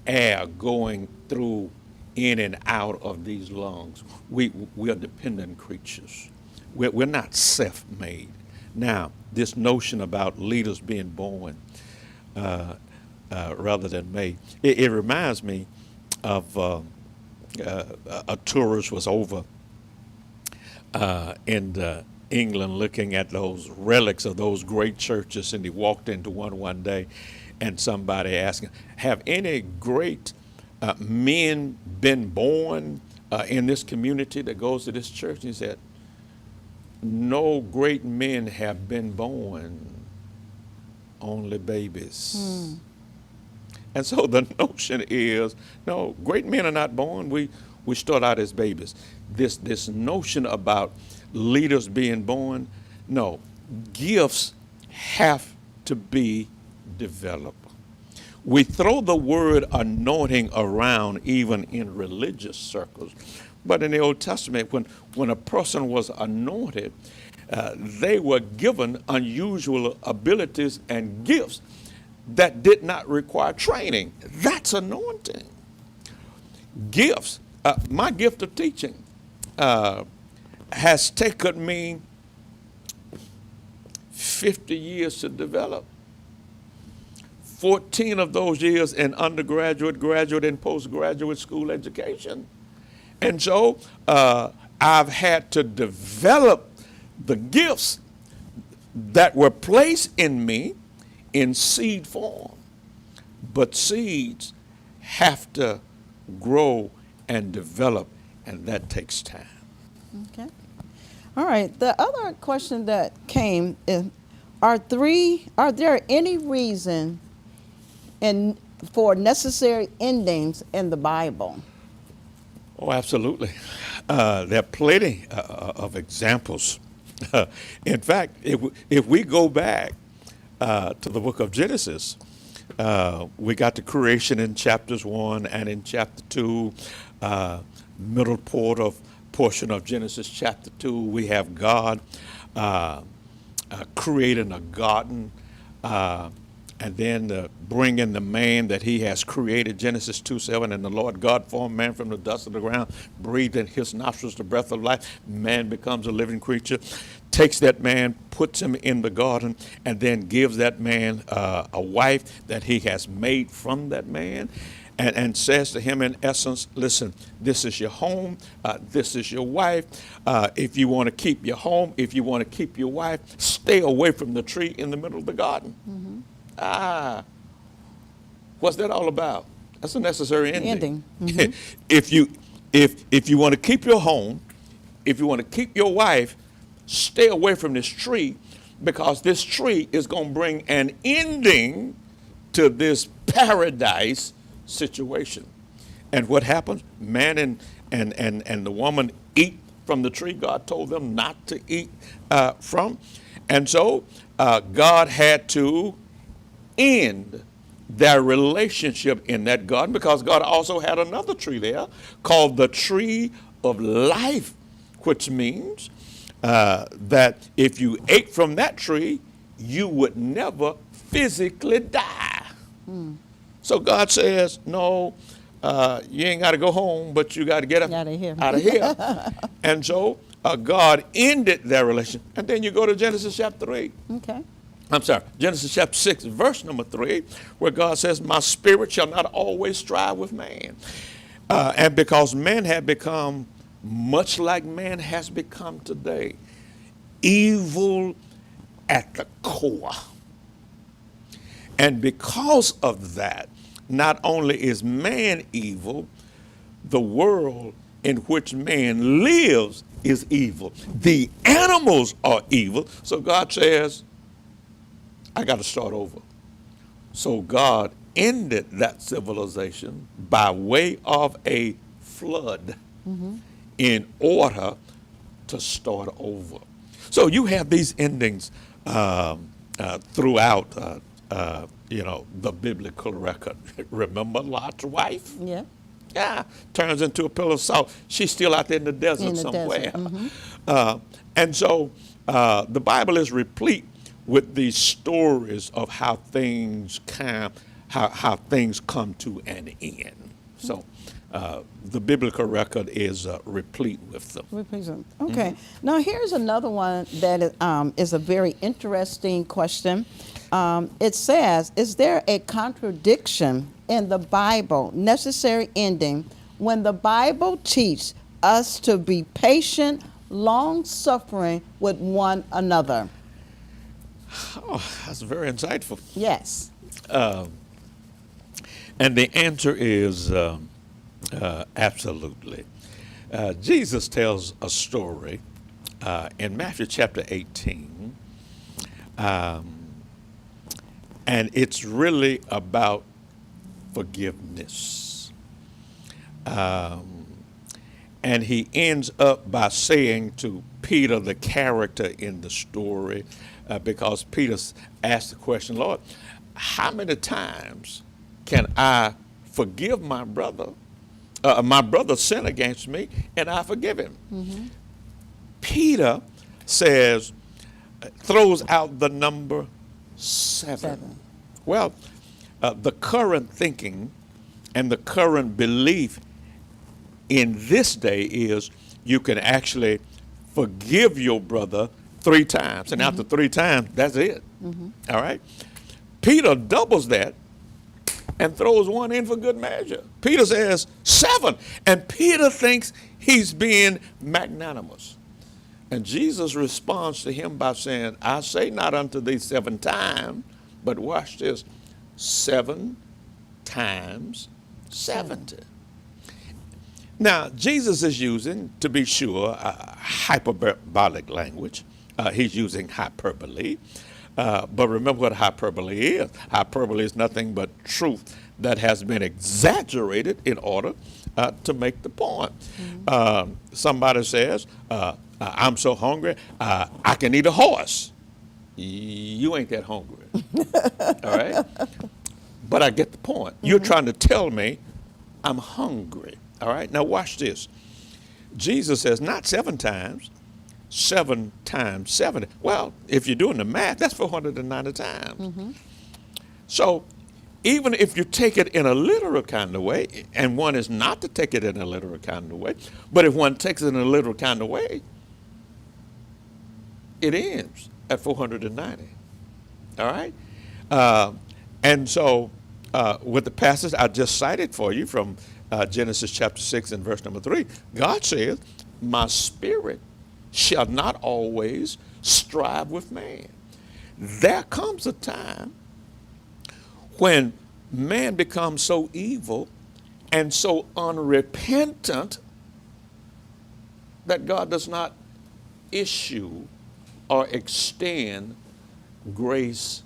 air going through, in and out of these lungs. We are dependent creatures. We're not self-made. Now, this notion about leaders being born rather than made, it reminds me of a tourist was over in England looking at those relics of those great churches, and he walked into one day, and somebody asked him, have any great men been born in this community that goes to this church? And he said, no great men have been born, only babies. And so the notion is, no, great men are not born. We start out as babies. This notion about leaders being born, no, gifts have to be developed. We throw the word anointing around even in religious circles. But in the Old Testament, when a person was anointed, they were given unusual abilities and gifts that did not require training. That's anointing. Gifts. My gift of teaching has taken me 50 years to develop. 14 of those years in undergraduate, graduate, and postgraduate school education. And so I've had to develop the gifts that were placed in me in seed form. But seeds have to grow and develop, and that takes time. Okay. All right. The other question that came is, are there any reason for necessary endings in the Bible? Oh, absolutely. There are plenty of examples. In fact, if we go back to the book of Genesis, we got the creation in chapters 1 and in chapter 2, middle portion of Genesis chapter 2, we have God creating a garden, and then bringing the man that he has created, Genesis 2:7, and the Lord God formed man from the dust of the ground, breathed in his nostrils the breath of life, man becomes a living creature, takes that man, puts him in the garden, and then gives that man a wife that he has made from that man, and says to him in essence, listen, this is your home, this is your wife. If you want to keep your home, if you want to keep your wife, stay away from the tree in the middle of the garden. Mm-hmm. What's that all about? That's a necessary ending. Mm-hmm. If you want to keep your home, if you want to keep your wife, stay away from this tree, because this tree is going to bring an ending to this paradise situation. And what happens? Man and the woman eat from the tree God told them not to eat from. And so God had to end their relationship in that garden, because God also had another tree there called the tree of life, which means that if you ate from that tree, you would never physically die. So God says, no, you ain't got to go home, but you got to get up Out of here. out of here. And so God ended their relation. And then you go to Genesis chapter 3. Okay. I'm sorry, Genesis chapter 6, verse number 3, where God says, my spirit shall not always strive with man. And because man had become much like man has become today, evil at the core. And because of that, not only is man evil, the world in which man lives is evil. The animals are evil. So God says, I got to start over. So God ended that civilization by way of a flood in order to start over. So you have these endings throughout, the biblical record. Remember Lot's wife? Yeah. Yeah, turns into a pillar of salt. She's still out there in the desert somewhere. And so the Bible is replete with these stories of how things how things come to an end. So the biblical record is replete with them. Okay. Now here's another one that is a very interesting question. It says, is there a contradiction in the Bible, necessary ending, when the Bible teaches us to be patient, long-suffering with one another? Oh, that's very insightful. Yes. And the answer is absolutely. Jesus tells a story in Matthew chapter 18, and it's really about forgiveness. And he ends up by saying to Peter, the character in the story, because Peter asked the question, Lord, how many times can I forgive my brother? My brother sinned against me, and I forgive him. Peter throws out the number 7. Well, the current thinking and the current belief in this day is you can actually forgive your brother 3 times, and after 3 times, that's it. All right? Peter doubles that and throws one in for good measure. Peter says 7, and Peter thinks he's being magnanimous. And Jesus responds to him by saying, I say not unto thee 7 times, but watch this, 7 times 70. Now, Jesus is using, to be sure, hyperbolic language. He's using hyperbole. But remember what hyperbole is. Hyperbole is nothing but truth that has been exaggerated in order to make the point. Somebody says, I'm so hungry, I can eat a horse. You ain't that hungry. All right? But I get the point. You're trying to tell me I'm hungry. All right? Now watch this. Jesus says not 7 times, 7 times 70. Well, if you're doing the math, that's 490 times. So even if you take it in a literal kind of way, and one is not to take it in a literal kind of way, but if one takes it in a literal kind of way, it ends at 490. All right? And so with the passage I just cited for you from Genesis chapter 6 and verse number 3, God says, my spirit shall not always strive with man. There comes a time when man becomes so evil and so unrepentant that God does not issue or extend grace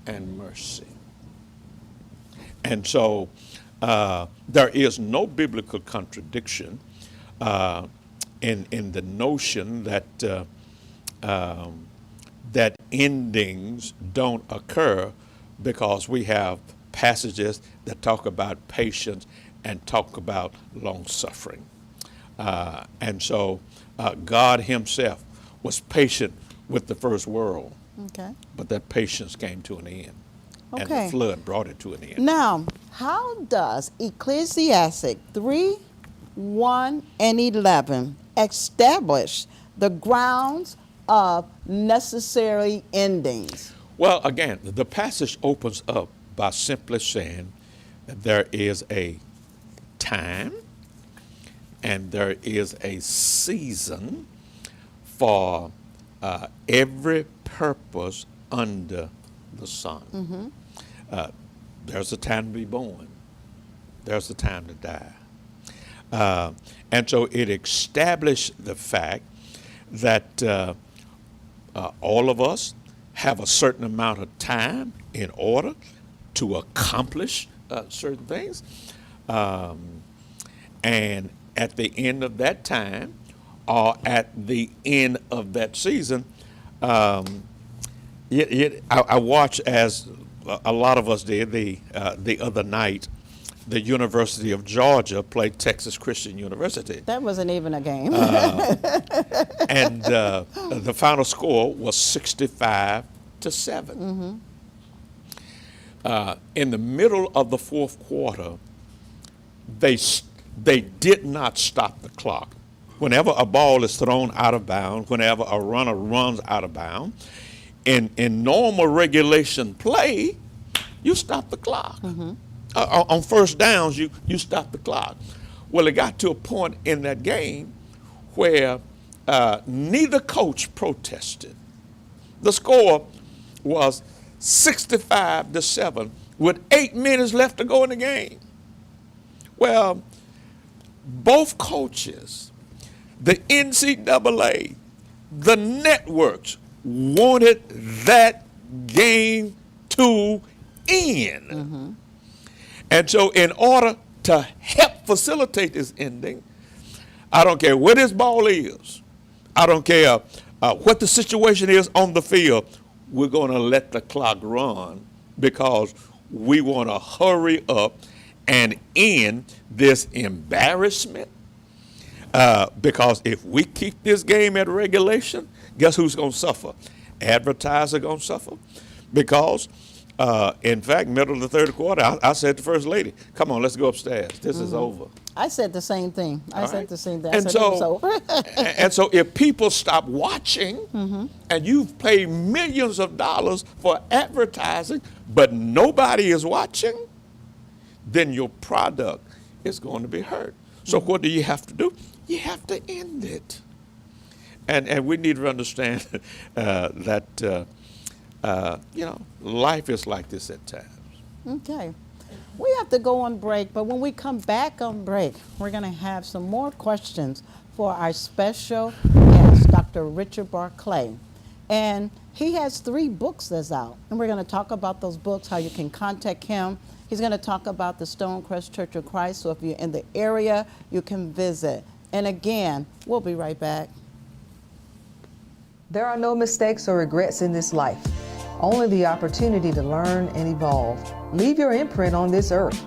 and mercy. And so there is no biblical contradiction in the notion that that endings don't occur, because we have passages that talk about patience and talk about long suffering. And so God himself was patient with the first world, but that patience came to an end. And Okay. the flood brought it to an end. Now, how does Ecclesiastes 3:1 and 11 establish the grounds of necessary endings? Well, again, the passage opens up by simply saying that there is a time and there is a season for every purpose under the sun. There's a time to be born. There's a time to die. And so it established the fact that all of us have a certain amount of time in order to accomplish certain things. And at the end of that time, or at the end of that season, I watched, as a lot of us did the other night, the University of Georgia played Texas Christian University. That wasn't even a game. And the final score was 65-7. In the middle of the fourth quarter, they did not stop the clock. Whenever a ball is thrown out of bounds, whenever a runner runs out of bounds, in normal regulation play, you stop the clock. On first downs, you stop the clock. Well, it got to a point in that game where neither coach protested. The score was 65-7 with 8 minutes left to go in the game. Well, both coaches, the NCAA, the networks wanted that game to end. And so in order to help facilitate this ending, I don't care where this ball is, I don't care what the situation is on the field, we're going to let the clock run because we want to hurry up and end this embarrassment. Because if we keep this game at regulation, guess who's going to suffer? Advertisers going to suffer. Because, in fact, middle of the third quarter, I said to First Lady, come on, let's go upstairs. This is over. I said the same thing. I said the same thing. I And said it was so, over. and so if people stop watching and you've paid millions of dollars for advertising, but nobody is watching, then your product is going to be hurt. So what do you have to do? You have to end it. And we need to understand that, life is like this at times. Okay. We have to go on break, but when we come back on break, we're going to have some more questions for our special guest, Dr. Richard Barclay. And he has 3 books that's out, and we're going to talk about those books, how you can contact him. He's going to talk about the Stonecrest Church of Christ, so if you're in the area, you can visit. And again, we'll be right back. There are no mistakes or regrets in this life, only the opportunity to learn and evolve. Leave your imprint on this earth.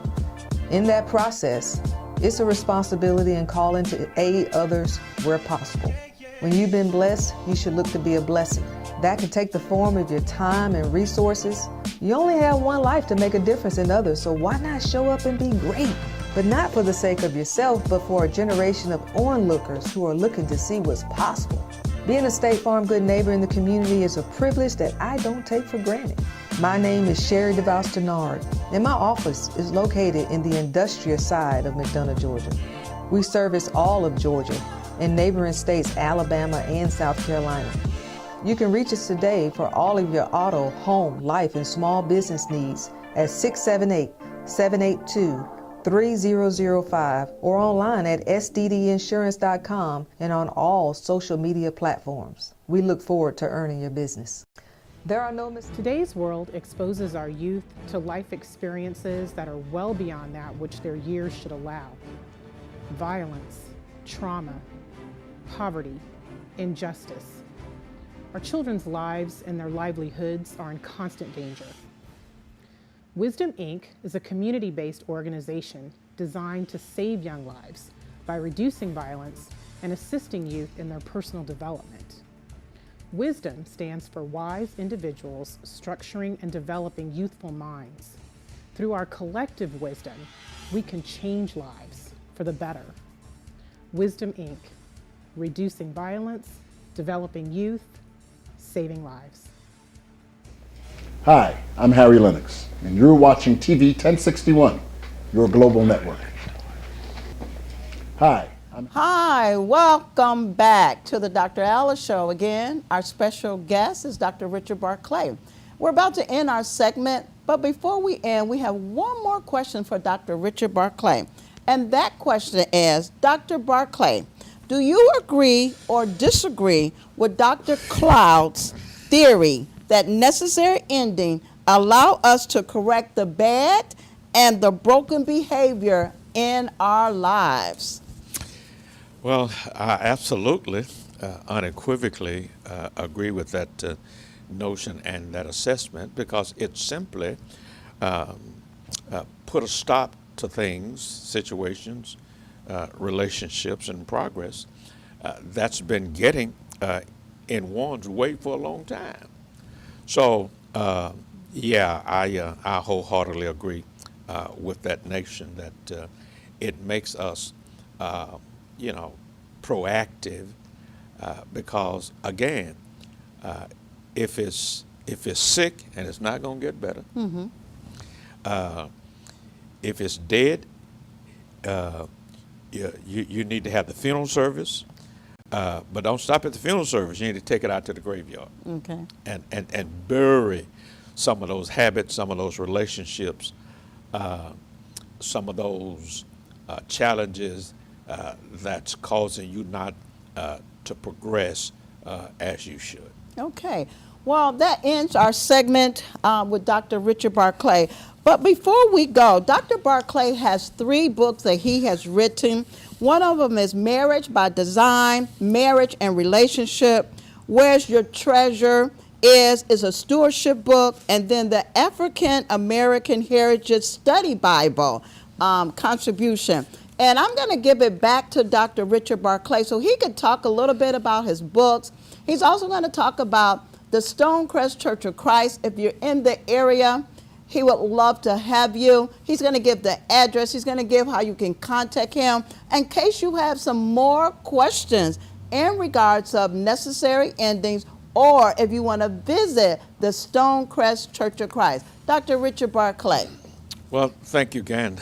In that process, it's a responsibility and calling to aid others where possible. When you've been blessed, you should look to be a blessing. That can take the form of your time and resources. You only have one life to make a difference in others, so why not show up and be great? But not for the sake of yourself, but for a generation of onlookers who are looking to see what's possible. Being a State Farm good neighbor in the community is a privilege that I don't take for granted. My name is Sherry DeVos Denard, and my office is located in the industrial side of McDonough, Georgia. We service all of Georgia and neighboring states Alabama and South Carolina. You can reach us today for all of your auto, home, life, and small business needs at 678-782-3005 or online at sddinsurance.com and on all social media platforms. We look forward to earning your business. There are no mistakes. Today's world exposes our youth to life experiences that are well beyond that which their years should allow. Violence, trauma, poverty, injustice. Our children's lives and their livelihoods are in constant danger. Wisdom, Inc. is a community-based organization designed to save young lives by reducing violence and assisting youth in their personal development. Wisdom stands for wise individuals structuring and developing youthful minds. Through our collective wisdom, we can change lives for the better. Wisdom, Inc., reducing violence, developing youth, saving lives. Hi, I'm Harry Lennox, and you're watching TV 1061, your global network. Hi, welcome back to the Dr. Alice Show. Again, our special guest is Dr. Richard Barclay. We're about to end our segment, but before we end, we have one more question for Dr. Richard Barclay. And that question is, Dr. Barclay, do you agree or disagree with Dr. Cloud's theory that necessary endings allow us to correct the bad and the broken behavior in our lives? Well, I absolutely, unequivocally agree with that notion and that assessment, because it simply put a stop to things, situations, relationships, and progress that's been getting in one's way for a long time. So, yeah, I wholeheartedly agree with that notion that it makes us proactive, because again, if it's sick and it's not going to get better, if it's dead, you need to have the funeral service, but don't stop at the funeral service. You need to take it out to the graveyard, and bury some of those habits, some of those relationships, some of those challenges that's causing you not to progress as you should. Okay. Well, that ends our segment with Dr. Richard Barclay. But before we go, Dr. Barclay has 3 books that he has written. One of them is Marriage by Design, Marriage and Relationship, Where's Your Treasure is a stewardship book, and then the African American Heritage Study Bible contribution. And I'm going to give it back to Dr. Richard Barclay so he could talk a little bit about his books. He's also going to talk about the Stonecrest Church of Christ. If you're in the area, he would love to have you. He's going to give the address. He's going to give how you can contact him in case you have some more questions in regards of necessary endings, or if you want to visit the Stonecrest Church of Christ. Dr. Richard Barclay. Well, thank you again,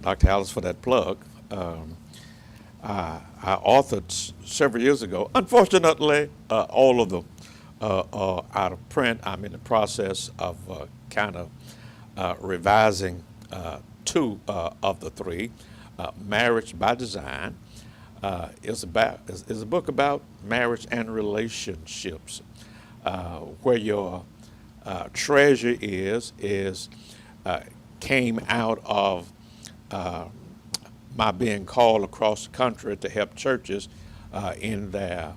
Dr. Alice, for that plug. I authored several years ago. Unfortunately, all of them are out of print. I'm in the process of kind of revising 2 of the 3. Marriage by Design is a book about marriage and relationships, where your treasure came out of my being called across the country to help churches in their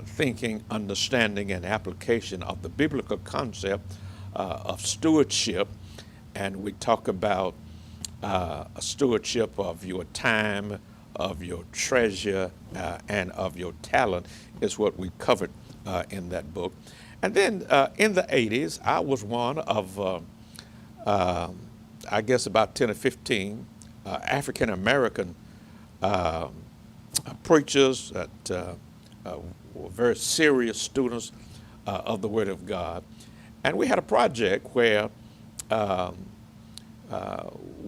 thinking, understanding, and application of the biblical concept of stewardship. And we talk about a stewardship of your time, of your treasure, and of your talent is what we covered in that book. And then in the 80s, I was one of, I guess about 10 or 15 African American preachers that were very serious students of the Word of God. And we had a project where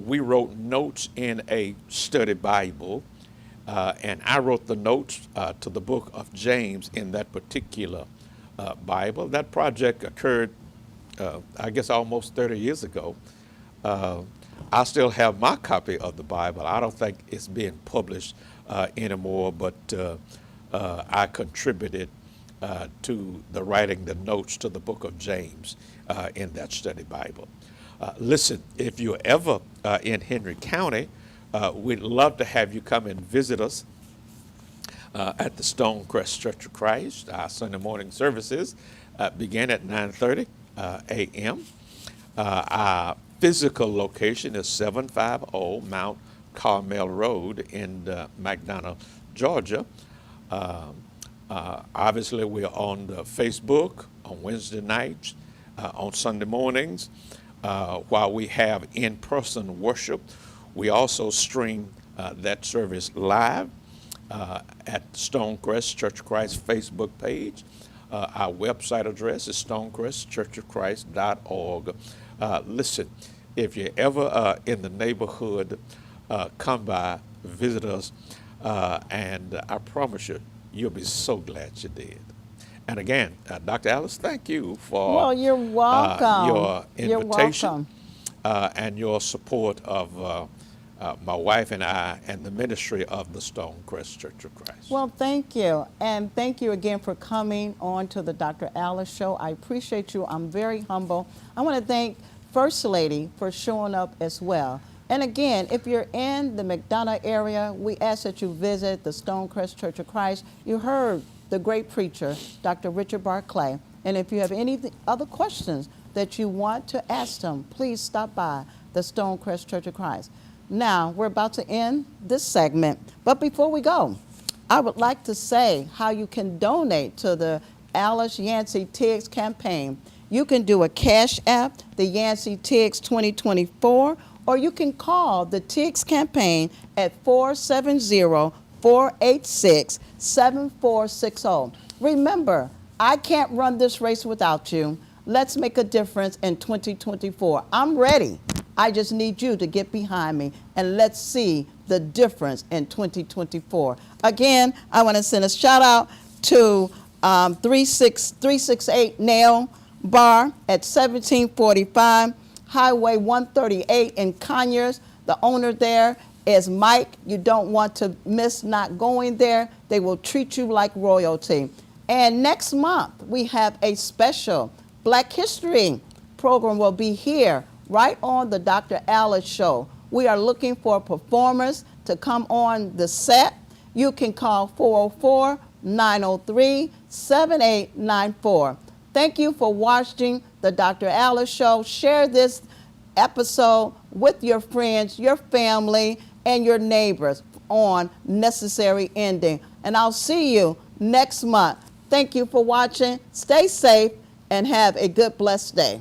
we wrote notes in a study Bible, and I wrote the notes to the book of James in that particular Bible. That project occurred, I guess, almost 30 years ago. I still have my copy of the Bible. I don't think it's being published anymore, but I contributed to the writing the notes to the book of James in that study Bible. Listen, if you're ever in Henry County, we'd love to have you come and visit us at the Stonecrest Church of Christ. Our Sunday morning services begin at 9:30 a.m. Our physical location is 750 Mount Carmel Road in McDonough, Georgia. Obviously, we're on the Facebook on Wednesday nights, on Sunday mornings. While we have in-person worship, we also stream that service live at Stonecrest Church of Christ Facebook page. Our website address is stonecrestchurchofchrist.org. Listen, if you're ever in the neighborhood, come by, visit us, and I promise you, you'll be so glad you did. And again, Dr. Alice, thank you for Well, you're welcome. your invitation You're welcome. And your support of my wife and I and the ministry of the Stonecrest Church of Christ. Well, thank you. And thank you again for coming on to the Dr. Alice Show. I appreciate you. I'm very humble. I want to thank First Lady for showing up as well. And again, if you're in the McDonough area, we ask that you visit the Stonecrest Church of Christ. You heard the great preacher, Dr. Richard Barclay. And if you have any other questions that you want to ask him, please stop by the Stonecrest Church of Christ. Now, we're about to end this segment. But before we go, I would like to say how you can donate to the Alice Yancey Tiggs campaign. You can do a Cash App, the Yancey Tiggs 2024, or you can call the Tiggs campaign at 470-486-7460. Remember, I can't run this race without you. Let's make a difference in 2024. I'm ready. I just need you to get behind me, and let's see the difference in 2024. Again, I want to send a shout out to 368 Nail Bar at 1745 Highway 138 in Conyers. The owner there is Mike. You don't want to miss not going there. They will treat you like royalty. And next month, we have a special Black History program will be here right on the Dr. Alice Show. We are looking for performers to come on the set. You can call 404-903-7894. Thank you for watching the Dr. Alice Show. Share this episode with your friends, your family, and your neighbors on Necessary Ending. And I'll see you next month. Thank you for watching. Stay safe and have a good, blessed day.